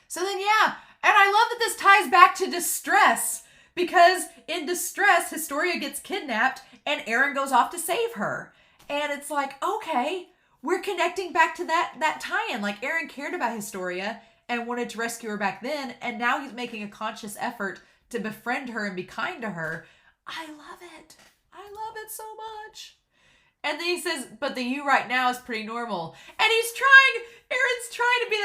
So then, yeah, and I love that this ties back to distress, because in distress, Historia gets kidnapped, and Eren goes off to save her. And it's like, okay, we're connecting back to that tie-in. Like, Eren cared about Historia and wanted to rescue her back then, and now he's making a conscious effort to befriend her and be kind to her. I love it. I love it so much. And then he says, but the you right now is pretty normal. And Eren's trying to be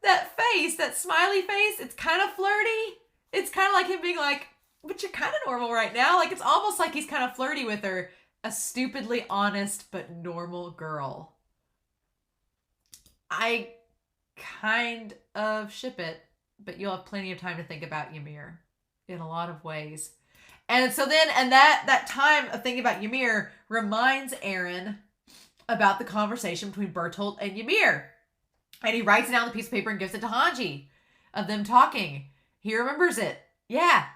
that face, that smiley face. It's kind of flirty. It's kind of like him being like, but you're kind of normal right now. Like, it's almost like he's kind of flirty with her. A stupidly honest but normal girl. I kind of ship it, but you'll have plenty of time to think about Ymir in a lot of ways. And so then, and that time of thinking about Ymir reminds Eren about the conversation between Bertolt and Ymir. And he writes it down on the piece of paper and gives it to Hanji of them talking. He remembers it. Yeah.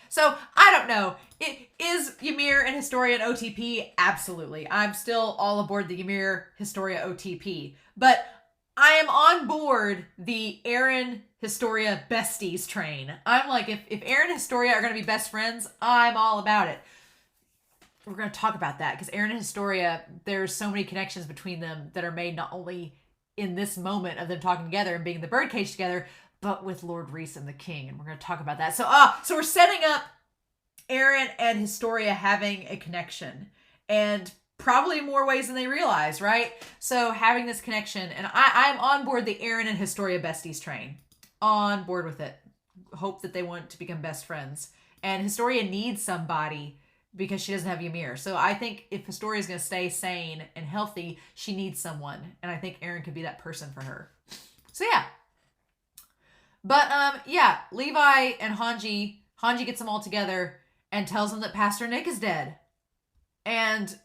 So, I don't know. Is Ymir and Historia an OTP? Absolutely. I'm still all aboard the Ymir Historia OTP. But I am on board the Eren Historia besties train. I'm like, if Eren and Historia are going to be best friends, I'm all about it. We're going to talk about that because Eren and Historia, there's so many connections between them that are made not only in this moment of them talking together and being in the birdcage together, but with Lord Rhys and the King. And we're going to talk about that. So we're setting up Eren and Historia having a connection. And probably in more ways than they realize, right? So having this connection, and I'm on board the Eren and Historia besties train. On board with it. Hope that they want to become best friends. And Historia needs somebody because she doesn't have Ymir. So I think if Historia is going to stay sane and healthy, she needs someone. And I think Eren could be that person for her. So yeah. But yeah, Levi and Hanji gets them all together and tells them that Pastor Nick is dead. And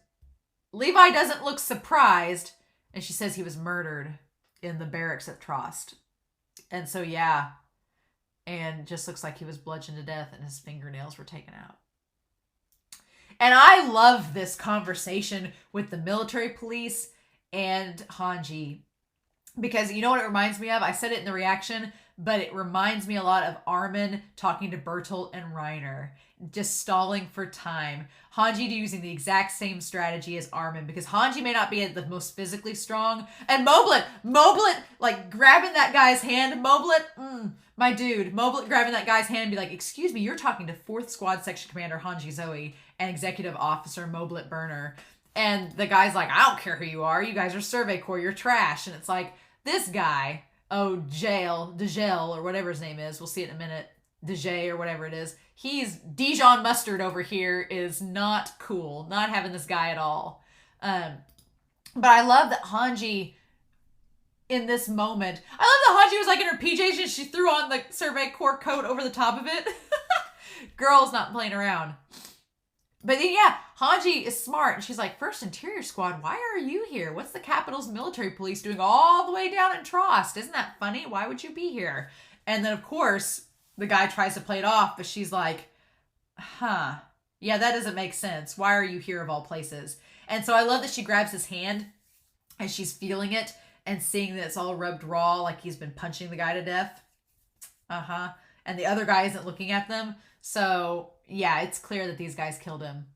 Levi doesn't look surprised, and she says he was murdered in the barracks at Trost. And so, yeah, and just looks like he was bludgeoned to death and his fingernails were taken out. And I love this conversation with the military police and Hanji, because you know what it reminds me of? I said it in the reaction, but it reminds me a lot of Armin talking to Bertolt and Reiner, just stalling for time. Hanji using the exact same strategy as Armin, because Hanji may not be the most physically strong. And Moblit, like grabbing that guy's hand. Moblit, my dude. Moblit grabbing that guy's hand and be like, excuse me, you're talking to 4th Squad Section Commander Hanji Zoe and Executive Officer Moblit Burner. And the guy's like, I don't care who you are. You guys are Survey Corps. You're trash. And it's like, this guy, DeJale, or whatever his name is. We'll see it in a minute. DeJay or whatever it is. He's Dijon Mustard over here is not cool. Not having this guy at all. But I love that Hanji, in this moment, I love that Hanji was like in her PJs and she threw on the Survey Corps coat over the top of it. Girl's not playing around. But then, yeah, Hanji is smart. And she's like, First Interior Squad, why are you here? What's the capital's military police doing all the way down in Trost? Isn't that funny? Why would you be here? And then, of course, the guy tries to play it off, but she's like, huh. Yeah, that doesn't make sense. Why are you here of all places? And so I love that she grabs his hand and she's feeling it and seeing that it's all rubbed raw, like he's been punching the guy to death. And the other guy isn't looking at them. So, yeah, it's clear that these guys killed him.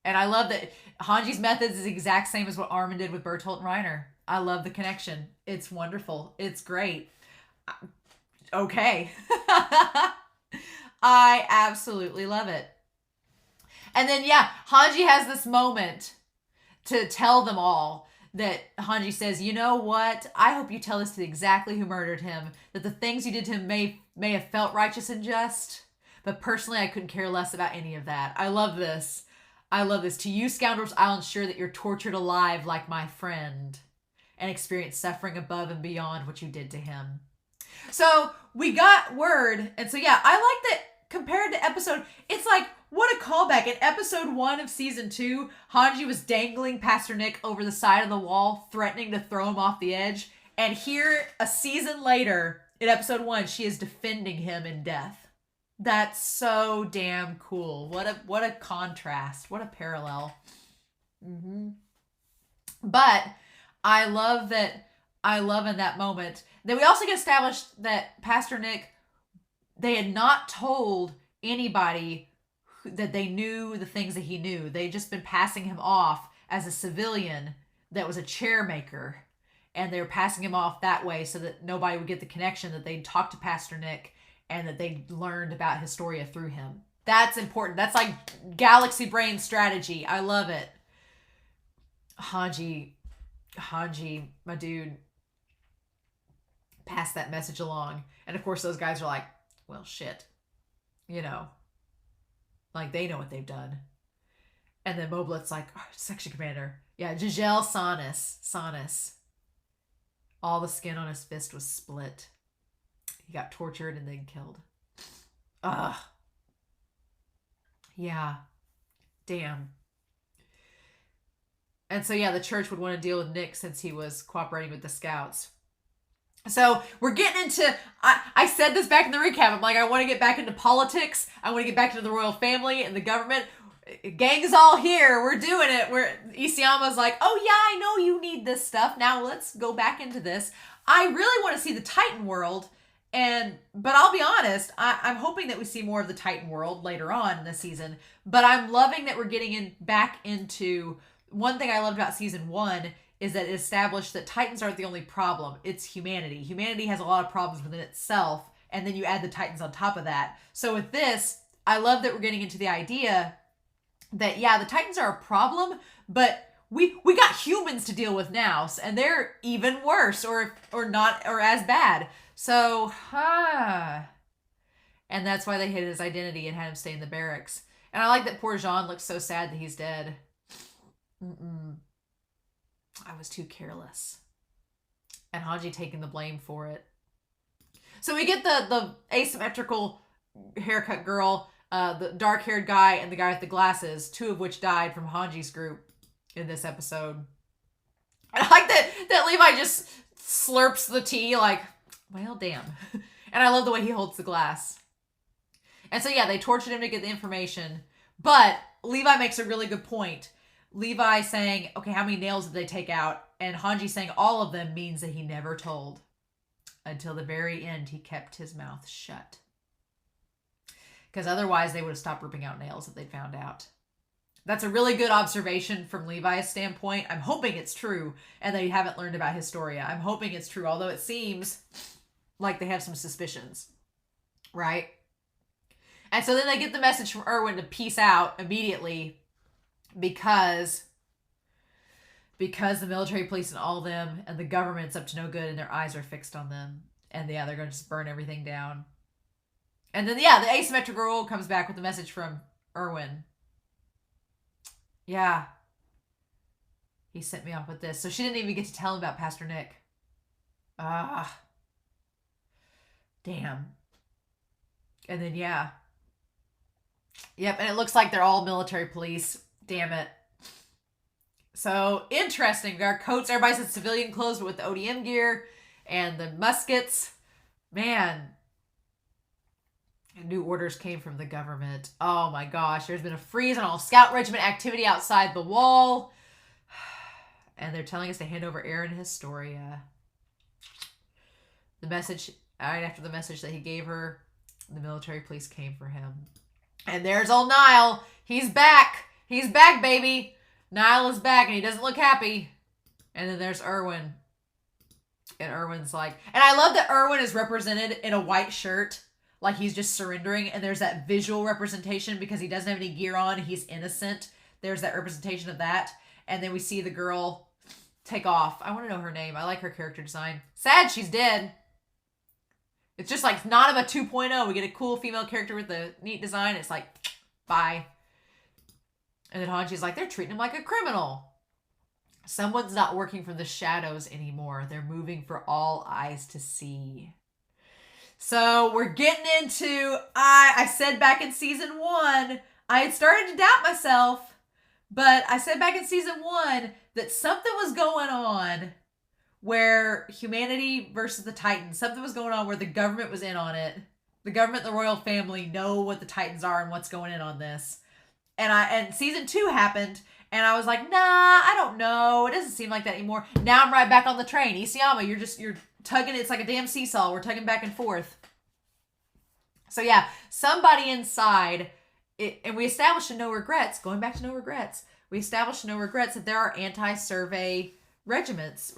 And I love that Hanji's methods is the exact same as what Armin did with Bertolt and Reiner. I love the connection. It's wonderful. It's great. Okay. I absolutely love it. And then, yeah, Hanji has this moment to tell them all that Hanji says, you know what? I hope you tell this to exactly who murdered him, that the things you did to him may have felt righteous and just, but personally, I couldn't care less about any of that. I love this. I love this. To you scoundrels, I'll ensure that you're tortured alive like my friend and experience suffering above and beyond what you did to him. So we got word. And so, yeah, I like that compared to episode, it's like, what a callback. In episode 1 of season 2, Hanji was dangling Pastor Nick over the side of the wall, threatening to throw him off the edge. And here, a season later, in episode 1, she is defending him in death. That's so damn cool. What a contrast. What a parallel. But I love in that moment that we also get established that Pastor Nick, they had not told anybody that they knew the things that he knew. They'd just been passing him off as a civilian that was a chair maker. And they were passing him off that way so that nobody would get the connection that they'd talked to Pastor Nick and that they learned about Historia through him. That's important. That's like galaxy brain strategy. I love it. Hanji, my dude, passed that message along. And of course those guys are like, well, shit. You know, like they know what they've done. And then Moblet's like, oh, Section Commander. Yeah, Giselle Sanis. All the skin on his fist was split. He got tortured and then killed. Ugh. Yeah. Damn. And so, yeah, the church would want to deal with Nick since he was cooperating with the scouts. So we're getting into, I said this back in the recap. I'm like, I want to get back into politics. I want to get back into the royal family and the government. Gang's all here. We're doing it. Isayama's like, oh yeah, I know you need this stuff. Now let's go back into this. I really want to see the Titan world. But I'll be honest, I'm hoping that we see more of the Titan world later on in the season. But I'm loving that we're getting back into, one thing I loved about season 1 is that it established that Titans aren't the only problem. It's humanity. Humanity has a lot of problems within itself. And then you add the Titans on top of that. So with this, I love that we're getting into the idea that, yeah, the Titans are a problem, but we got humans to deal with now, and they're even worse or not or as bad. So, and that's why they hid his identity and had him stay in the barracks. And I like that poor Jean looks so sad that he's dead. I was too careless. And Hanji taking the blame for it. So we get the asymmetrical haircut girl, the dark-haired guy, and the guy with the glasses, 2 of which died from Hanji's group in this episode. And I like that Levi just slurps the tea like, well, damn. And I love the way he holds the glass. And so, yeah, they tortured him to get the information. But Levi makes a really good point. Levi saying, okay, how many nails did they take out? And Hanji saying all of them means that he never told. Until the very end, he kept his mouth shut. Because otherwise, they would have stopped ripping out nails if they'd found out. That's a really good observation from Levi's standpoint. I'm hoping it's true, and they haven't learned about Historia. I'm hoping it's true, although it seems like they have some suspicions. Right? And so then they get the message from Erwin to peace out immediately because the military police and all them and the government's up to no good and their eyes are fixed on them. And yeah, they're going to just burn everything down. And then, yeah, the asymmetric girl comes back with a message from Erwin. Yeah. He sent me off with this. So she didn't even get to tell him about Pastor Nick. Ah. Damn. And then, yeah. Yep, and it looks like they're all military police. Damn it. So, interesting. We got our coats. Everybody's in civilian clothes, but with the ODM gear and the muskets. Man. New orders came from the government. Oh my gosh. There's been a freeze on all scout regiment activity outside the wall. And they're telling us to hand over Eren and Historia. The message, right after the message that he gave her, the military police came for him. And there's old Niall. He's back. He's back, baby. Niall is back, and he doesn't look happy. And then there's Erwin. And Erwin's like... And I love that Erwin is represented in a white shirt. Like he's just surrendering. And there's that visual representation because he doesn't have any gear on. He's innocent. There's that representation of that. And then we see the girl take off. I want to know her name. I like her character design. Sad she's dead. It's just like Nanaba 2.0. We get a cool female character with a neat design. It's like, bye. And then Hanji's like, they're treating him like a criminal. Someone's not working from the shadows anymore. They're moving for all eyes to see. So we're getting into, I said back in season 1, I had started to doubt myself, but I said back in season 1 that something was going on where humanity versus the Titans, something was going on where the government was in on it. The government and the royal family know what the Titans are and what's going in on this. And season 2 happened, and I was like, nah, I don't know. It doesn't seem like that anymore. Now I'm right back on the train. Isayama, you're tugging. It's like a damn seesaw. We're tugging back and forth. So yeah, somebody inside, and we established in No Regrets, going back to No Regrets, we established in No Regrets that there are anti-survey regimes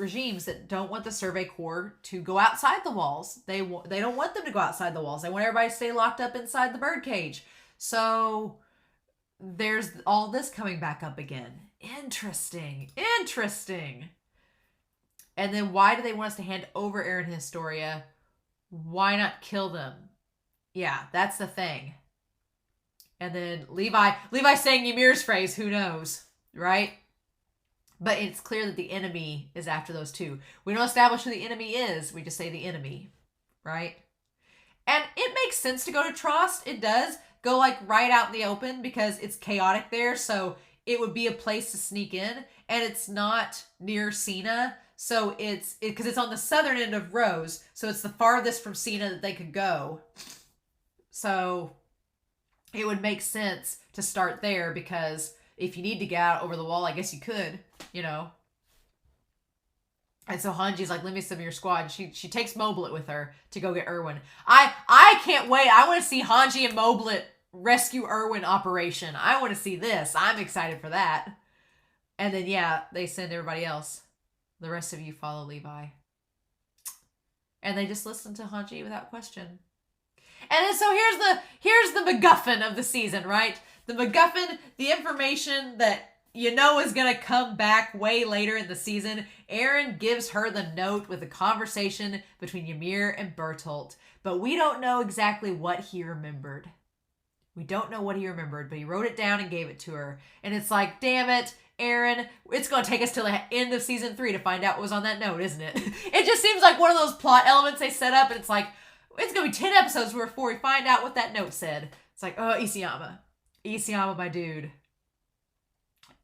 that don't want the Survey Corps to go outside the walls. They don't want them to go outside the walls. They want everybody to stay locked up inside the birdcage. So there's all this coming back up again. Interesting. And then why do they want us to hand over Eren and Historia? Why not kill them? Yeah, that's the thing. And then Levi saying Ymir's phrase, who knows, right? But it's clear that the enemy is after those two. We don't establish who the enemy is. We just say the enemy, right? And it makes sense to go to Trost. It does. Go like right out in the open because it's chaotic there. So it would be a place to sneak in. And it's not near Cena. So because it's on the southern end of Rose. So it's the farthest from Cena that they could go. So it would make sense to start there because if you need to get out over the wall, I guess you could, you know. And so Hanji's like, lend me some of your squad. She takes Moblet with her to go get Erwin. I can't wait. I want to see Hanji and Moblet rescue Erwin operation. I want to see this. I'm excited for that. And then, yeah, they send everybody else. The rest of you follow Levi. And they just listen to Hanji without question. And then so here's the MacGuffin of the season, right? The MacGuffin, the information that you know is going to come back way later in the season. Eren gives her the note with a conversation between Ymir and Bertolt. But we don't know exactly what he remembered. We don't know what he remembered, but he wrote it down and gave it to her. And it's like, damn it, Eren, it's going to take us till the end of season 3 to find out what was on that note, isn't it? It just seems like one of those plot elements they set up, and it's like, it's going to be 10 episodes before we find out what that note said. It's like, oh, Isayama. Isayama, my dude.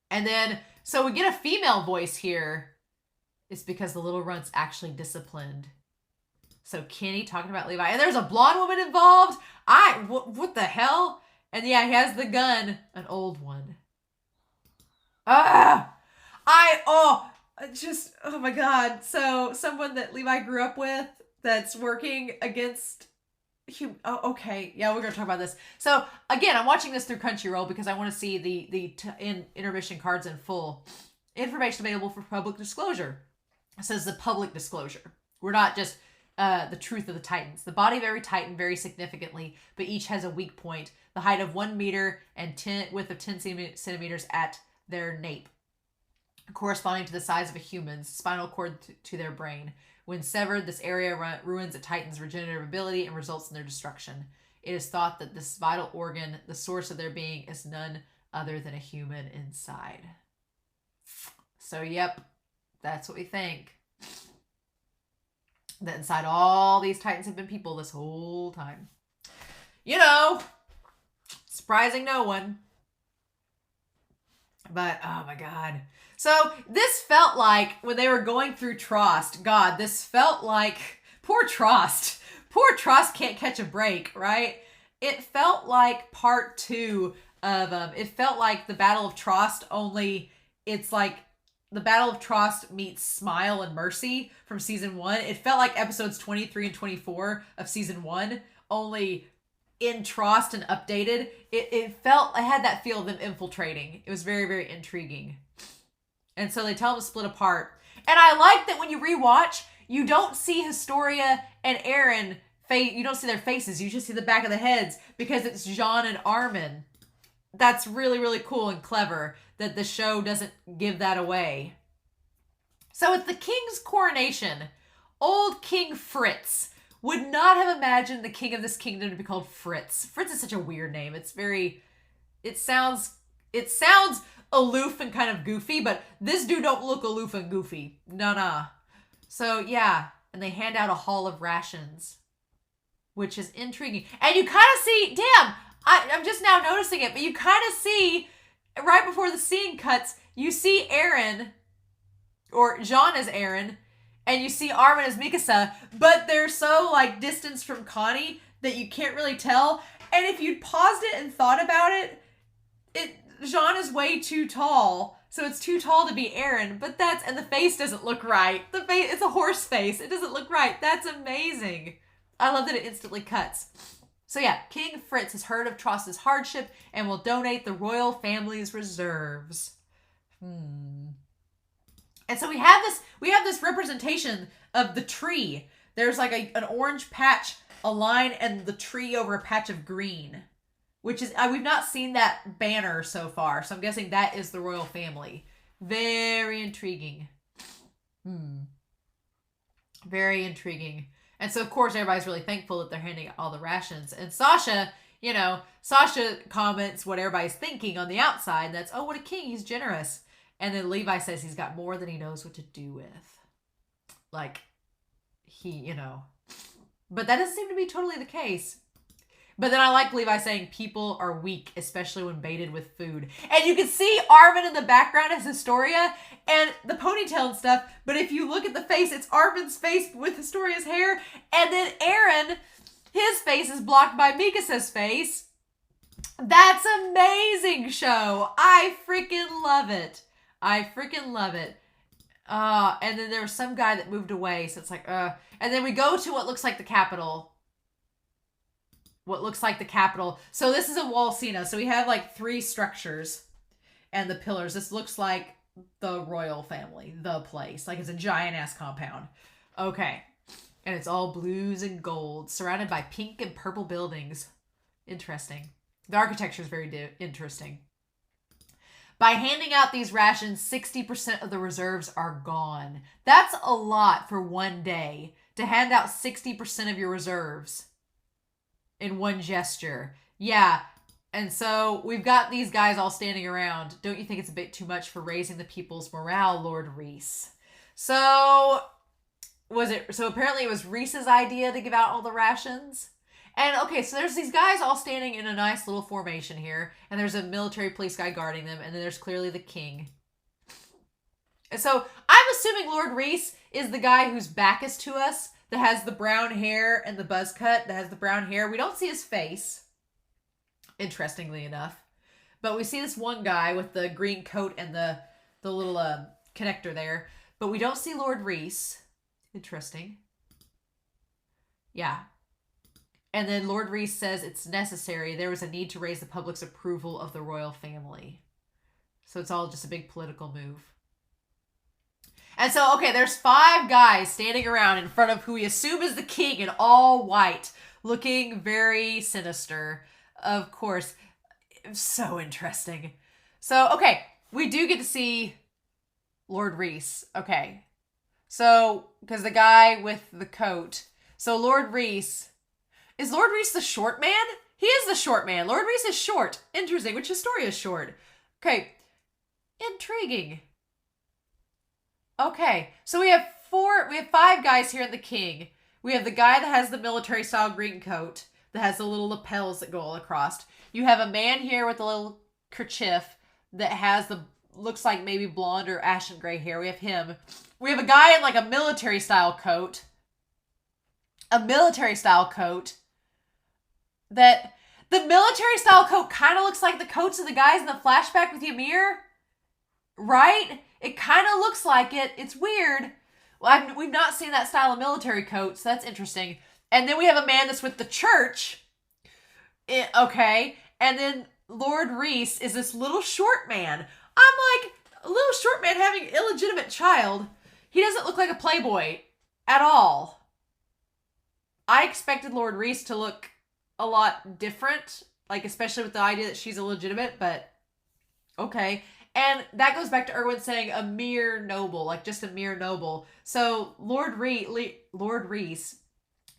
And then, so we get a female voice here. It's because the little runt's actually disciplined. So Kenny talking about Levi. And there's a blonde woman involved. What the hell? And yeah, he has the gun. An old one. Oh my God. So someone that Levi grew up with that's working against... Oh, okay. Yeah, we're going to talk about this. So, again, I'm watching this through Crunchyroll because I want to see the intermission cards in full. Information available for public disclosure. It says the public disclosure. We're not just the truth of the Titans. The body of every Titan varies significantly, but each has a weak point. The height of 1 meter and width of 10 centimeters at their nape, corresponding to the size of a human's spinal cord to their brain. When severed, this area ruins a Titan's regenerative ability and results in their destruction. It is thought that this vital organ, the source of their being, is none other than a human inside. So, yep, that's what we think. That inside all these Titans have been people this whole time. You know, surprising no one. But, oh my God. So, this felt like, when they were going through Trost, God, this felt like, poor Trost. Poor Trost can't catch a break, right? It felt like part 2 of, it felt like the Battle of Trost, only it's like the Battle of Trost meets Smile and Mercy from season 1. It felt like episodes 23 and 24 of season 1, only in Trost and updated. It felt, I had that feel of them infiltrating. It was very, very intriguing. And so they tell them to split apart. And I like that when you rewatch, you don't see Historia and Eren, you don't see their faces. You just see the back of the heads because it's Jean and Armin. That's really, really cool and clever that the show doesn't give that away. So it's the king's coronation. Old King Fritz would not have imagined the king of this kingdom to be called Fritz. Fritz is such a weird name. It sounds aloof and kind of goofy, but this dude don't look aloof and goofy. Nah. So yeah, and they hand out a haul of rations, which is intriguing. And you kind of see, damn, I'm just now noticing it, but you kind of see, right before the scene cuts, you see Eren, or Jean as Eren, and you see Armin as Mikasa, but they're so, like, distanced from Connie that you can't really tell. And if you'd paused it and thought about it, Jean is way too tall, so it's too tall to be Eren, but and the face doesn't look right. It's a horse face. It doesn't look right. That's amazing. I love that it instantly cuts. So yeah, King Fritz has heard of Trost's hardship and will donate the royal family's reserves. And so we have this representation of the tree. There's like an orange patch, a line, and the tree over a patch of green, which is, we've not seen that banner so far. So I'm guessing that is the royal family. Very intriguing. Very intriguing. And so, of course, everybody's really thankful that they're handing out all the rations. And Sasha comments what everybody's thinking on the outside. And that's, oh, what a king. He's generous. And then Levi says he's got more than he knows what to do with. Like, But that doesn't seem to be totally the case. But then I like Levi saying people are weak, especially when baited with food. And you can see Armin in the background as Historia and the ponytail and stuff. But if you look at the face, it's Armin's face with Historia's hair. And then Eren, his face is blocked by Mikasa's face. That's amazing show. I freaking love it. And then there was some guy that moved away. So it's like, And then we go to what looks like the Capitol. So this is a wall scene. So we have like 3 structures and the pillars. This looks like the royal family, the place. Like it's a giant ass compound. Okay. And it's all blues and gold, surrounded by pink and purple buildings. Interesting. The architecture is very interesting. By handing out these rations, 60% of the reserves are gone. That's a lot for one day to hand out 60% of your reserves in one gesture. Yeah. And so we've got these guys all standing around. Don't you think it's a bit too much for raising the people's morale, Lord Reese? So apparently it was Reese's idea to give out all the rations. And okay, so there's these guys all standing in a nice little formation here, and there's a military police guy guarding them, and then there's clearly the king. And so I'm assuming Lord Reese is the guy whose back is to us, that has the brown hair and the buzz cut, that has the brown hair. We don't see his face, interestingly enough. But we see this one guy with the green coat and the little connector there. But we don't see Lord Reese. Interesting. Yeah. And then Lord Reese says it's necessary. There was a need to raise the public's approval of the royal family. So it's all just a big political move. And so, okay, there's 5 guys standing around in front of who we assume is the king in all white, looking very sinister. Of course. So interesting. So, okay, we do get to see Lord Reese. Okay. So, because the guy with the coat. So, Lord Reese. Is Lord Reese the short man? He is the short man. Lord Reese is short. Interesting, which Historia is short. Okay. Intriguing. Okay, so we have five guys here in the king. We have the guy that has the military style green coat that has the little lapels that go all across. You have a man here with a little kerchief that has the looks like maybe blonde or ashen gray hair. We have him. We have a guy in like a military style coat. A military style coat that the military style coat kind of looks like the coats of the guys in the flashback with Ymir, right? It kind of looks like it. It's weird. Well, we've not seen that style of military coat, so that's interesting. And then we have a man that's with the church. Okay. And then Lord Reese is this little short man. I'm like, a little short man having an illegitimate child. He doesn't look like a playboy at all. I expected Lord Reese to look a lot different, like especially with the idea that she's illegitimate, but okay. And that goes back to Erwin saying a mere noble, like just a mere noble. So Lord Reese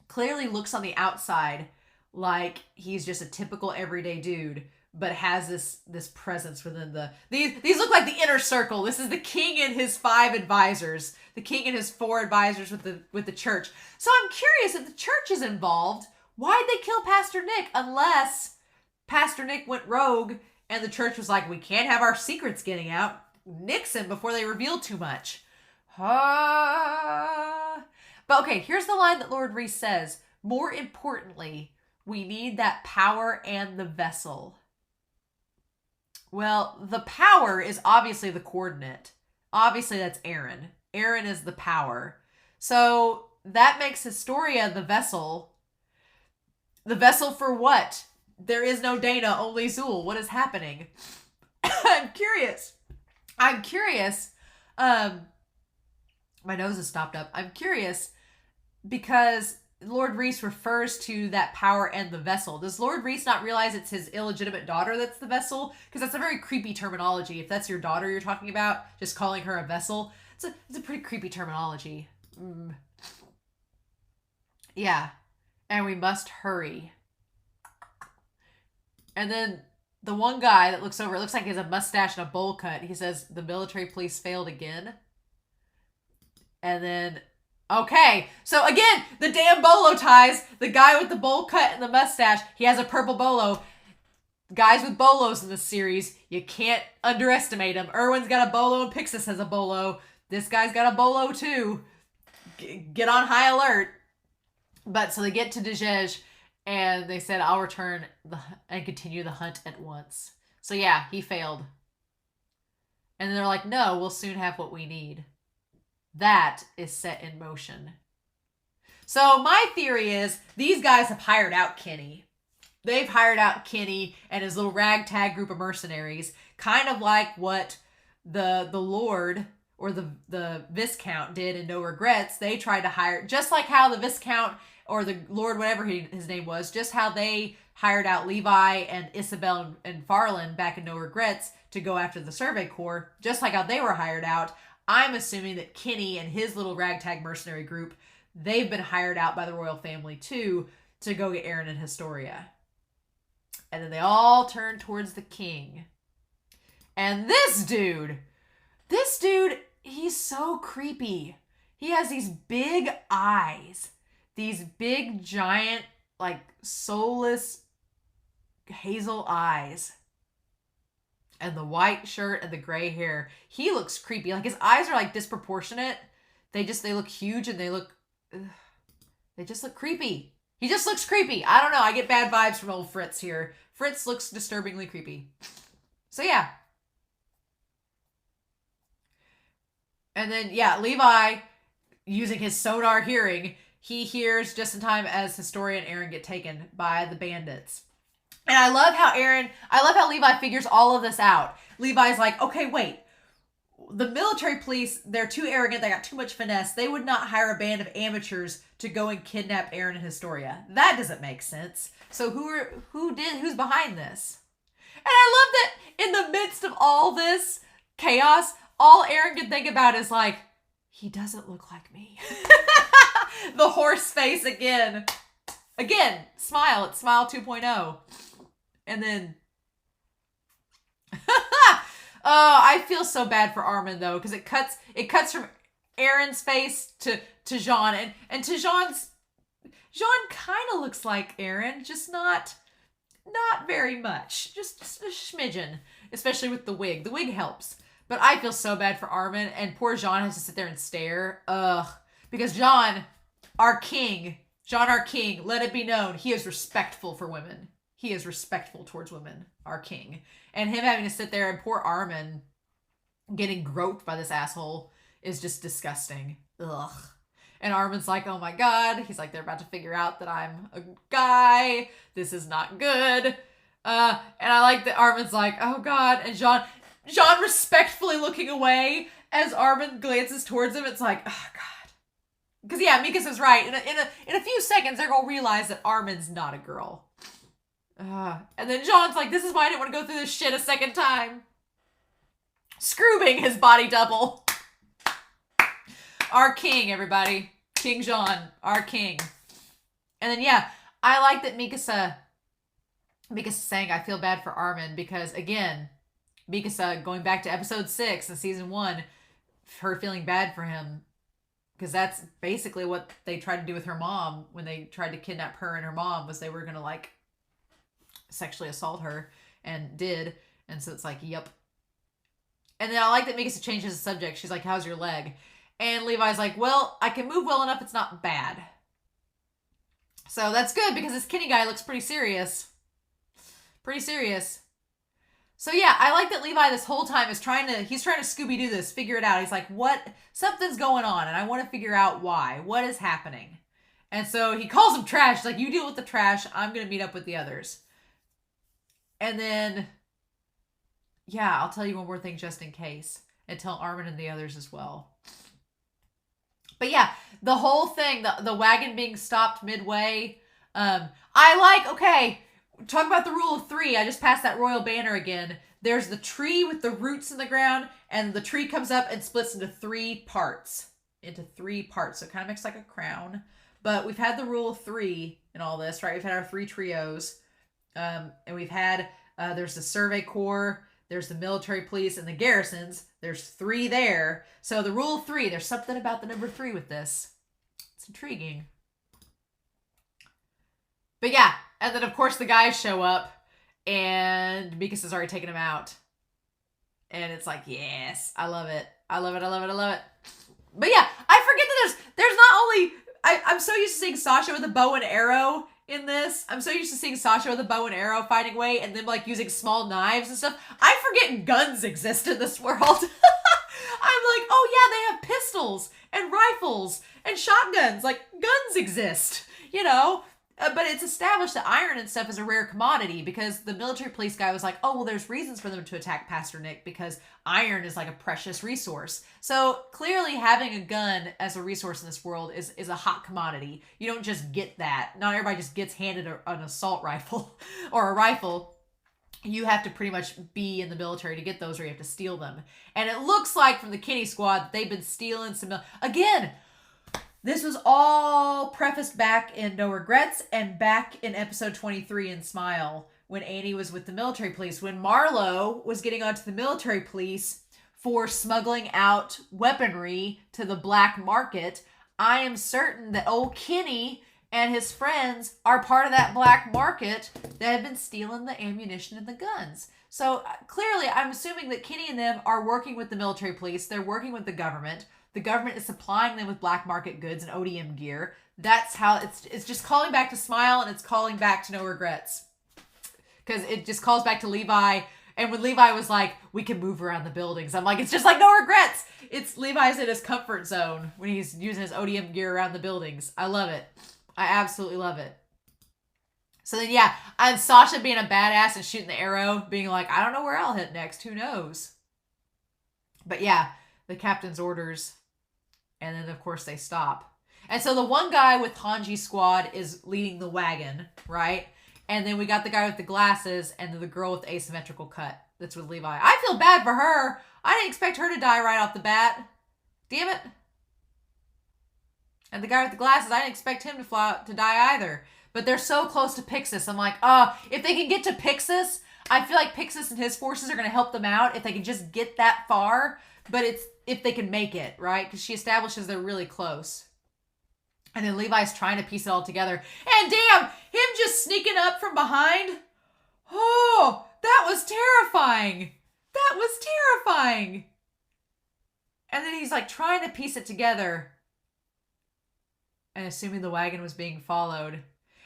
clearly looks on the outside like he's just a typical everyday dude, but has this presence within these look like the inner circle. This is the king and his 5 advisors, the king and his 4 advisors with the church. So I'm curious if the church is involved. Why'd they kill Pastor Nick unless Pastor Nick went rogue and the church was like, we can't have our secrets getting out. Nix him before they reveal too much. But okay, here's the line that Lord Reese says. More importantly, we need that power and the vessel. Well, the power is obviously the coordinate. Obviously, that's Eren. Eren is the power. So that makes Historia the vessel. The vessel for what? There is no Dana, only Zul. What is happening? I'm curious. My nose is stopped up. I'm curious because Lord Reese refers to that power and the vessel. Does Lord Reese not realize it's his illegitimate daughter that's the vessel? Because that's a very creepy terminology. If that's your daughter you're talking about, just calling her a vessel, it's a pretty creepy terminology. Yeah. And we must hurry. And then the one guy that looks over, it looks like he has a mustache and a bowl cut. He says, the military police failed again. And then, okay. So again, the damn bolo ties. The guy with the bowl cut and the mustache, he has a purple bolo. Guys with bolos in this series, you can't underestimate them. Erwin's got a bolo and Pixis has a bolo. This guy's got a bolo too. Get on high alert. But so they get to Dejej and they said, I'll return and continue the hunt at once. So yeah, he failed. And they're like, no, we'll soon have what we need. That is set in motion. So my theory is these guys have hired out Kenny. They've hired out Kenny and his little ragtag group of mercenaries, kind of like what the Lord or the Viscount did in No Regrets. They tried to hire, just like how the Viscount or the Lord, whatever his name was, just how they hired out Levi and Isabel and Farland back in No Regrets to go after the Survey Corps, just like how they were hired out. I'm assuming that Kenny and his little ragtag mercenary group, they've been hired out by the royal family too to go get Eren and Historia. And then they all turn towards the king. And this dude, he's so creepy. He has these big eyes. These big, giant, like, soulless hazel eyes. And the white shirt and the gray hair. He looks creepy. Like, his eyes are, like, disproportionate. They look huge and they just look creepy. He just looks creepy. I don't know. I get bad vibes from old Fritz here. Fritz looks disturbingly creepy. So, yeah. And then, yeah, Levi, using his sonar hearing, he hears just in time as Historia and Eren get taken by the bandits. And I love how Levi figures all of this out. Levi's like, okay, wait. The military police, they're too arrogant. They got too much finesse. They would not hire a band of amateurs to go and kidnap Eren and Historia. That doesn't make sense. So who's behind this? And I love that in the midst of all this chaos, all Eren can think about is like, he doesn't look like me. The horse face again. Again, smile. It's Smile 2.0. And then... oh, I feel so bad for Armin, though, because it cuts from Eren's face to Jean, and to Jean's, Jean kind of looks like Eren, just not very much. Just a smidgen, especially with the wig. The wig helps. But I feel so bad for Armin, and poor Jean has to sit there and stare. Ugh. Because Jean, our king, let it be known, he is respectful for women. He is respectful towards women, our king. And him having to sit there and poor Armin getting groped by this asshole is just disgusting. Ugh. And Armin's like, oh my god. He's like, they're about to figure out that I'm a guy. This is not good. And I like that Armin's like, oh god. And Jean respectfully looking away as Armin glances towards him. It's like, oh god. Because yeah, Mikasa's right. In a few seconds, they're going to realize that Armin's not a girl. And then Jean's like, this is why I didn't want to go through this shit a second time. Scroobing his body double. Our king, everybody. King Jean, our king. And then, yeah, I like that Mikasa's saying, I feel bad for Armin, because, again, Mikasa, going back to episode 6 in season 1, her feeling bad for him, because that's basically what they tried to do with her mom when they tried to kidnap her and her mom, was they were going to, like, sexually assault her, and did. And so it's like, yep. And then I like that Mikasa changes the subject. She's like, how's your leg? And Levi's like, well, I can move well enough. It's not bad. So that's good, because this Kenny guy looks pretty serious. Pretty serious. So yeah, I like that Levi this whole time is he's trying to Scooby-Doo this, figure it out. He's like, something's going on, and I want to figure out why. What is happening? And so he calls him trash. He's like, you deal with the trash. I'm going to meet up with the others. And then, yeah, I'll tell you one more thing just in case, and tell Armin and the others as well. But yeah, the whole thing, the wagon being stopped midway, okay, talk about the rule of 3. I just passed that royal banner again. There's the tree with the roots in the ground, and the tree comes up and splits into 3 parts. So it kind of makes like a crown. But we've had the rule of 3 in all this, right? We've had our 3 trios. And we've had, there's the Survey Corps, there's the military police, and the garrisons. There's 3 there. So the rule of 3, there's something about the number 3 with this. It's intriguing. But yeah, and then of course the guys show up, and Mikasa's already taken them out. And it's like, yes, I love it. I love it, I love it, I love it. But yeah, I forget that there's not only, I'm so used to seeing Sasha with a bow and arrow in this. I'm so used to seeing Sasha with a bow and arrow fighting away, and them like using small knives and stuff. I forget guns exist in this world. I'm like, oh yeah, they have pistols and rifles and shotguns. Like, guns exist, you know? But it's established that iron and stuff is a rare commodity, because the military police guy was like, oh, well, there's reasons for them to attack Pastor Nick, because iron is like a precious resource. So clearly having a gun as a resource in this world is a hot commodity. You don't just get that. Not everybody just gets handed an assault rifle or a rifle. You have to pretty much be in the military to get those, or you have to steal them. And it looks like from the Kinney squad that they've been stealing some... Again, this was all prefaced back in No Regrets and back in episode 23 in Smile, when Annie was with the military police. When Marlo was getting onto the military police for smuggling out weaponry to the black market, I am certain that old Kenny and his friends are part of that black market that have been stealing the ammunition and the guns. So clearly, I'm assuming that Kenny and them are working with the military police. They're working with the government. The government is supplying them with black market goods and ODM gear. That's how it's just calling back to Smile, and it's calling back to No Regrets. Because it just calls back to Levi. And when Levi was like, we can move around the buildings, I'm like, it's just like No Regrets. It's Levi's in his comfort zone when he's using his ODM gear around the buildings. I love it. I absolutely love it. So then, yeah, and Sasha being a badass and shooting the arrow, being like, I don't know where I'll hit next. Who knows? But yeah, the captain's orders. And then, of course, they stop. And so the one guy with Hanji's squad is leading the wagon, right? And then we got the guy with the glasses and then the girl with the asymmetrical cut. That's with Levi. I feel bad for her. I didn't expect her to die right off the bat. Damn it. And the guy with the glasses, I didn't expect him to die either. But they're so close to Pixis. I'm like, if they can get to Pixis, I feel like Pixis and his forces are going to help them out if they can just get that far. but it's if they can make it, right? Because she establishes they're really close. And then Levi's trying to piece it all together. And damn, him just sneaking up from behind. Oh, that was terrifying. That was terrifying. And then he's like trying to piece it together. And assuming the wagon was being followed.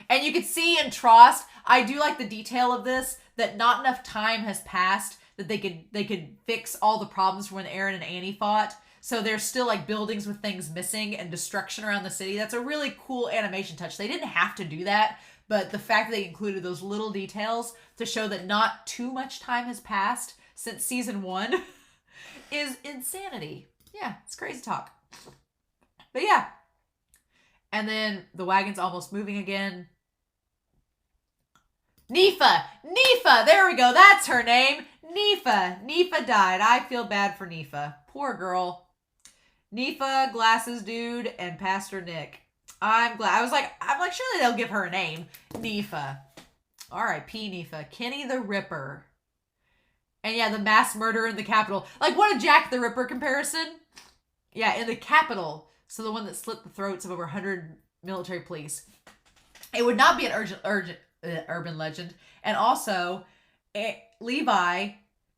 And you could see in Trost, I do like the detail of this, that not enough time has passed that they could fix all the problems from when Eren and Annie fought. So there's still like buildings with things missing and destruction around the city. That's a really cool animation touch. They didn't have to do that, but the fact that they included those little details to show that not too much time has passed since season 1 is insanity. Yeah, it's crazy talk. But yeah. And then the wagon's almost moving again. Nifa! Nifa! There we go. That's her name. Nifa. Nifa died. I feel bad for Nifa. Poor girl. Nifa, Glasses Dude, and Pastor Nick. I'm glad. I'm like, surely they'll give her a name. Nifa. R.I.P. Nifa. Kenny the Ripper. And yeah, the mass murder in the Capitol. Like, what a Jack the Ripper comparison. Yeah, in the Capitol. So the one that slit the throats of over 100 military police. It would not be an urban legend. And also, Levi,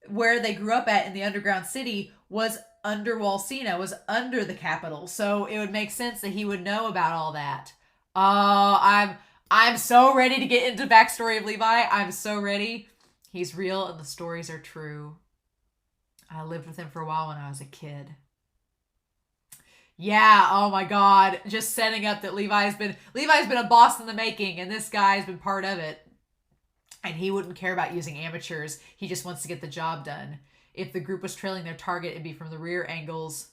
where they grew up at in the underground city, was under Walsena, was under the Capitol. So it would make sense that he would know about all that. Oh, I'm so ready to get into the backstory of Levi. I'm so ready. He's real and the stories are true. I lived with him for a while when I was a kid. Yeah, oh my god. Just setting up that Levi's been a boss in the making, and this guy's been part of it. And he wouldn't care about using amateurs. He just wants to get the job done. If the group was trailing their target, it'd be from the rear angles.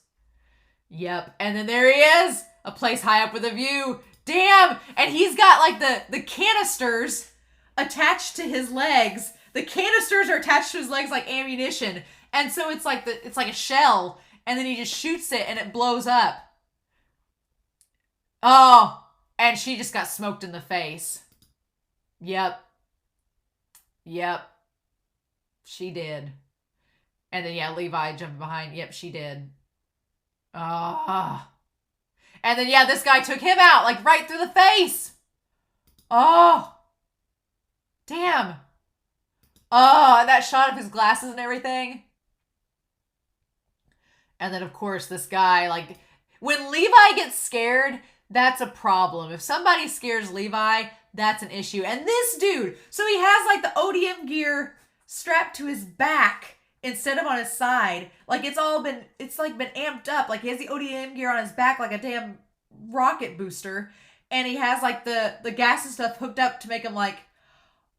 Yep. And then there he is. A place high up with a view. Damn! And he's got like the canisters attached to his legs. The canisters are attached to his legs like ammunition. And so it's like a shell. And then he just shoots it and it blows up. Oh, and she just got smoked in the face. Yep. Yep. She did. And then, yeah, Levi jumped behind. Yep, she did. Ah. And then, yeah, this guy took him out, like, right through the face. Oh. Damn. Oh, and that shot of his glasses and everything. And then, of course, this guy, like, when Levi gets scared, that's a problem. If somebody scares Levi, that's an issue. And this dude, so he has, like, the ODM gear strapped to his back instead of on his side. Like, it's been amped up. Like, he has the ODM gear on his back like a damn rocket booster. And he has, like, the gas and stuff hooked up to make him, like,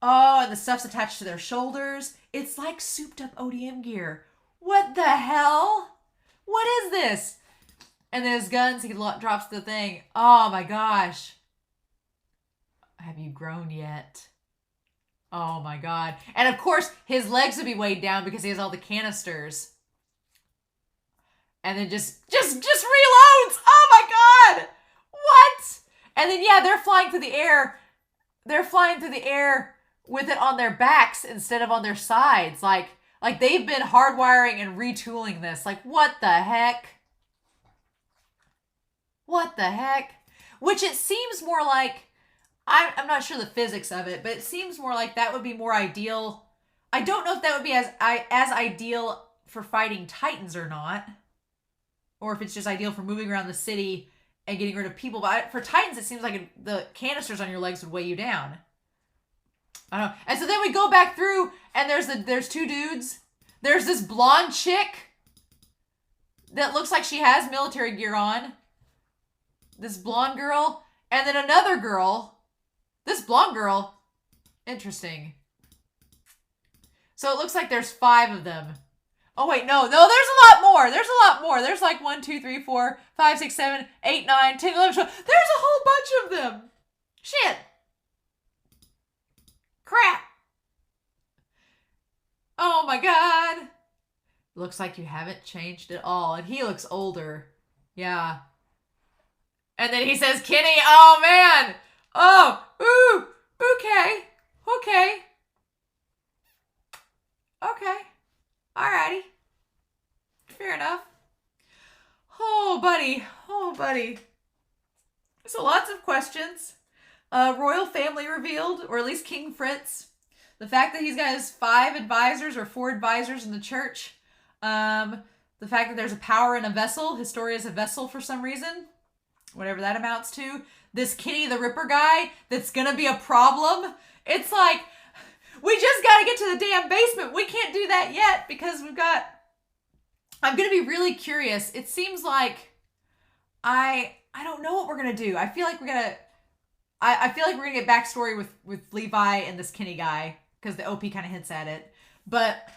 oh, and the stuff's attached to their shoulders. It's like souped up ODM gear. What the hell? What is this? And then his guns, he drops the thing. Oh my gosh. Have you grown yet? Oh my god. And of course, his legs would be weighed down because he has all the canisters. And then just reloads. Oh my god. What? And then, yeah, they're flying through the air. They're flying through the air with it on their backs instead of on their sides. Like they've been hardwiring and retooling this. Like, what the heck? What the heck? Which it seems more like, I'm not sure the physics of it, but it seems more like that would be more ideal. I don't know if that would be as ideal for fighting Titans or not. Or if it's just ideal for moving around the city and getting rid of people. But for Titans, it seems like the canisters on your legs would weigh you down. I don't know. And so then we go back through, and there's two dudes. There's this blonde chick that looks like she has military gear on. This blonde girl. And then another girl. This blonde girl. Interesting. So it looks like there's 5 of them. Oh, wait, no, there's a lot more. There's a lot more. There's like 1, 2, 3, 4, 5, 6, 7, 8, 9, 10, 11, 12. There's a whole bunch of them. Shit. Crap. Oh my god. Looks like you haven't changed at all. And he looks older. Yeah. And then he says, Kenny, oh man. Oh, ooh, okay. Okay. Okay. Alrighty. Fair enough. funny. So lots of questions. Royal family revealed, or at least King Fritz. The fact that he's got his 5 advisors or 4 advisors in the church. The fact that there's a power in a vessel. Historia's a vessel for some reason. Whatever that amounts to. This Kenny the Ripper guy that's gonna be a problem. It's like, we just gotta get to the damn basement. We can't do that yet because we've got... I'm gonna be really curious. It seems like I don't know what we're gonna do. I feel like we're gonna... I feel like we're gonna get backstory with Levi and this Kenny guy because the OP kind of hints at it. But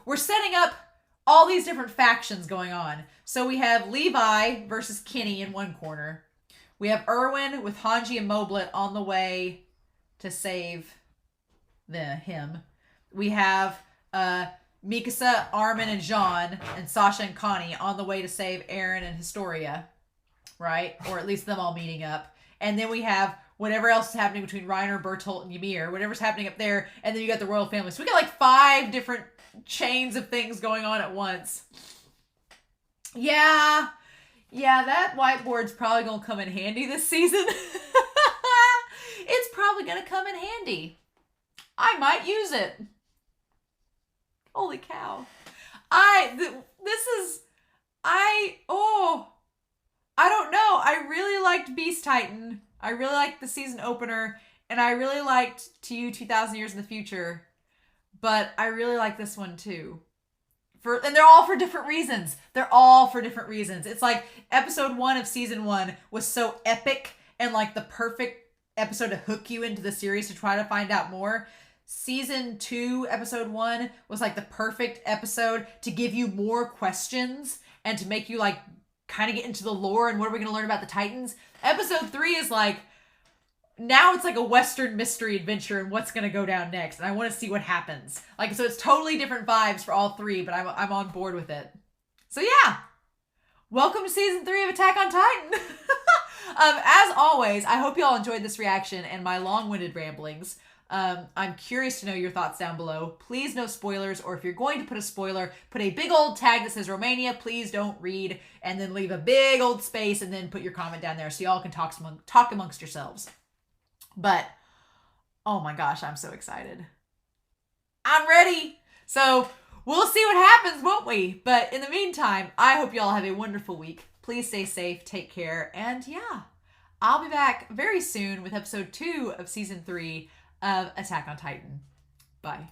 we're setting up all these different factions going on. So we have Levi versus Kenny in one corner. We have Erwin with Hanji and Moblet on the way to save him. We have Mikasa, Armin, and Jean, and Sasha and Connie on the way to save Eren and Historia. Right? Or at least them all meeting up. And then we have whatever else is happening between Reiner, Bertolt, and Ymir. Whatever's happening up there. And then you got the royal family. So we got like 5 different chains of things going on at once. Yeah, that whiteboard's probably gonna come in handy this season. It's probably gonna come in handy. I might use it. Holy cow. I don't know. I really liked Beast Titan. I really liked the season opener, and I really liked To You 2,000 Years in the Future. But I really like this one too. And they're all for different reasons. It's like episode 1 of season 1 was so epic and like the perfect episode to hook you into the series to try to find out more. Season 2, episode 1 was like the perfect episode to give you more questions and to make you like kind of get into the lore and what are we going to learn about the Titans. Episode 3 is like, now it's like a Western mystery adventure and what's going to go down next. And I want to see what happens. Like, so it's totally different vibes for all 3, but I'm on board with it. So yeah, welcome to season 3 of Attack on Titan. As always, I hope you all enjoyed this reaction and my long-winded ramblings. I'm curious to know your thoughts down below. Please no spoilers, or if you're going to put a spoiler, put a big old tag that says Romania. Please don't read, and then leave a big old space and then put your comment down there so y'all can talk amongst yourselves. But, oh my gosh, I'm so excited. I'm ready. So, we'll see what happens, won't we? But in the meantime, I hope y'all have a wonderful week. Please stay safe, take care, and yeah, I'll be back very soon with episode 2 of season 3 of Attack on Titan. Bye.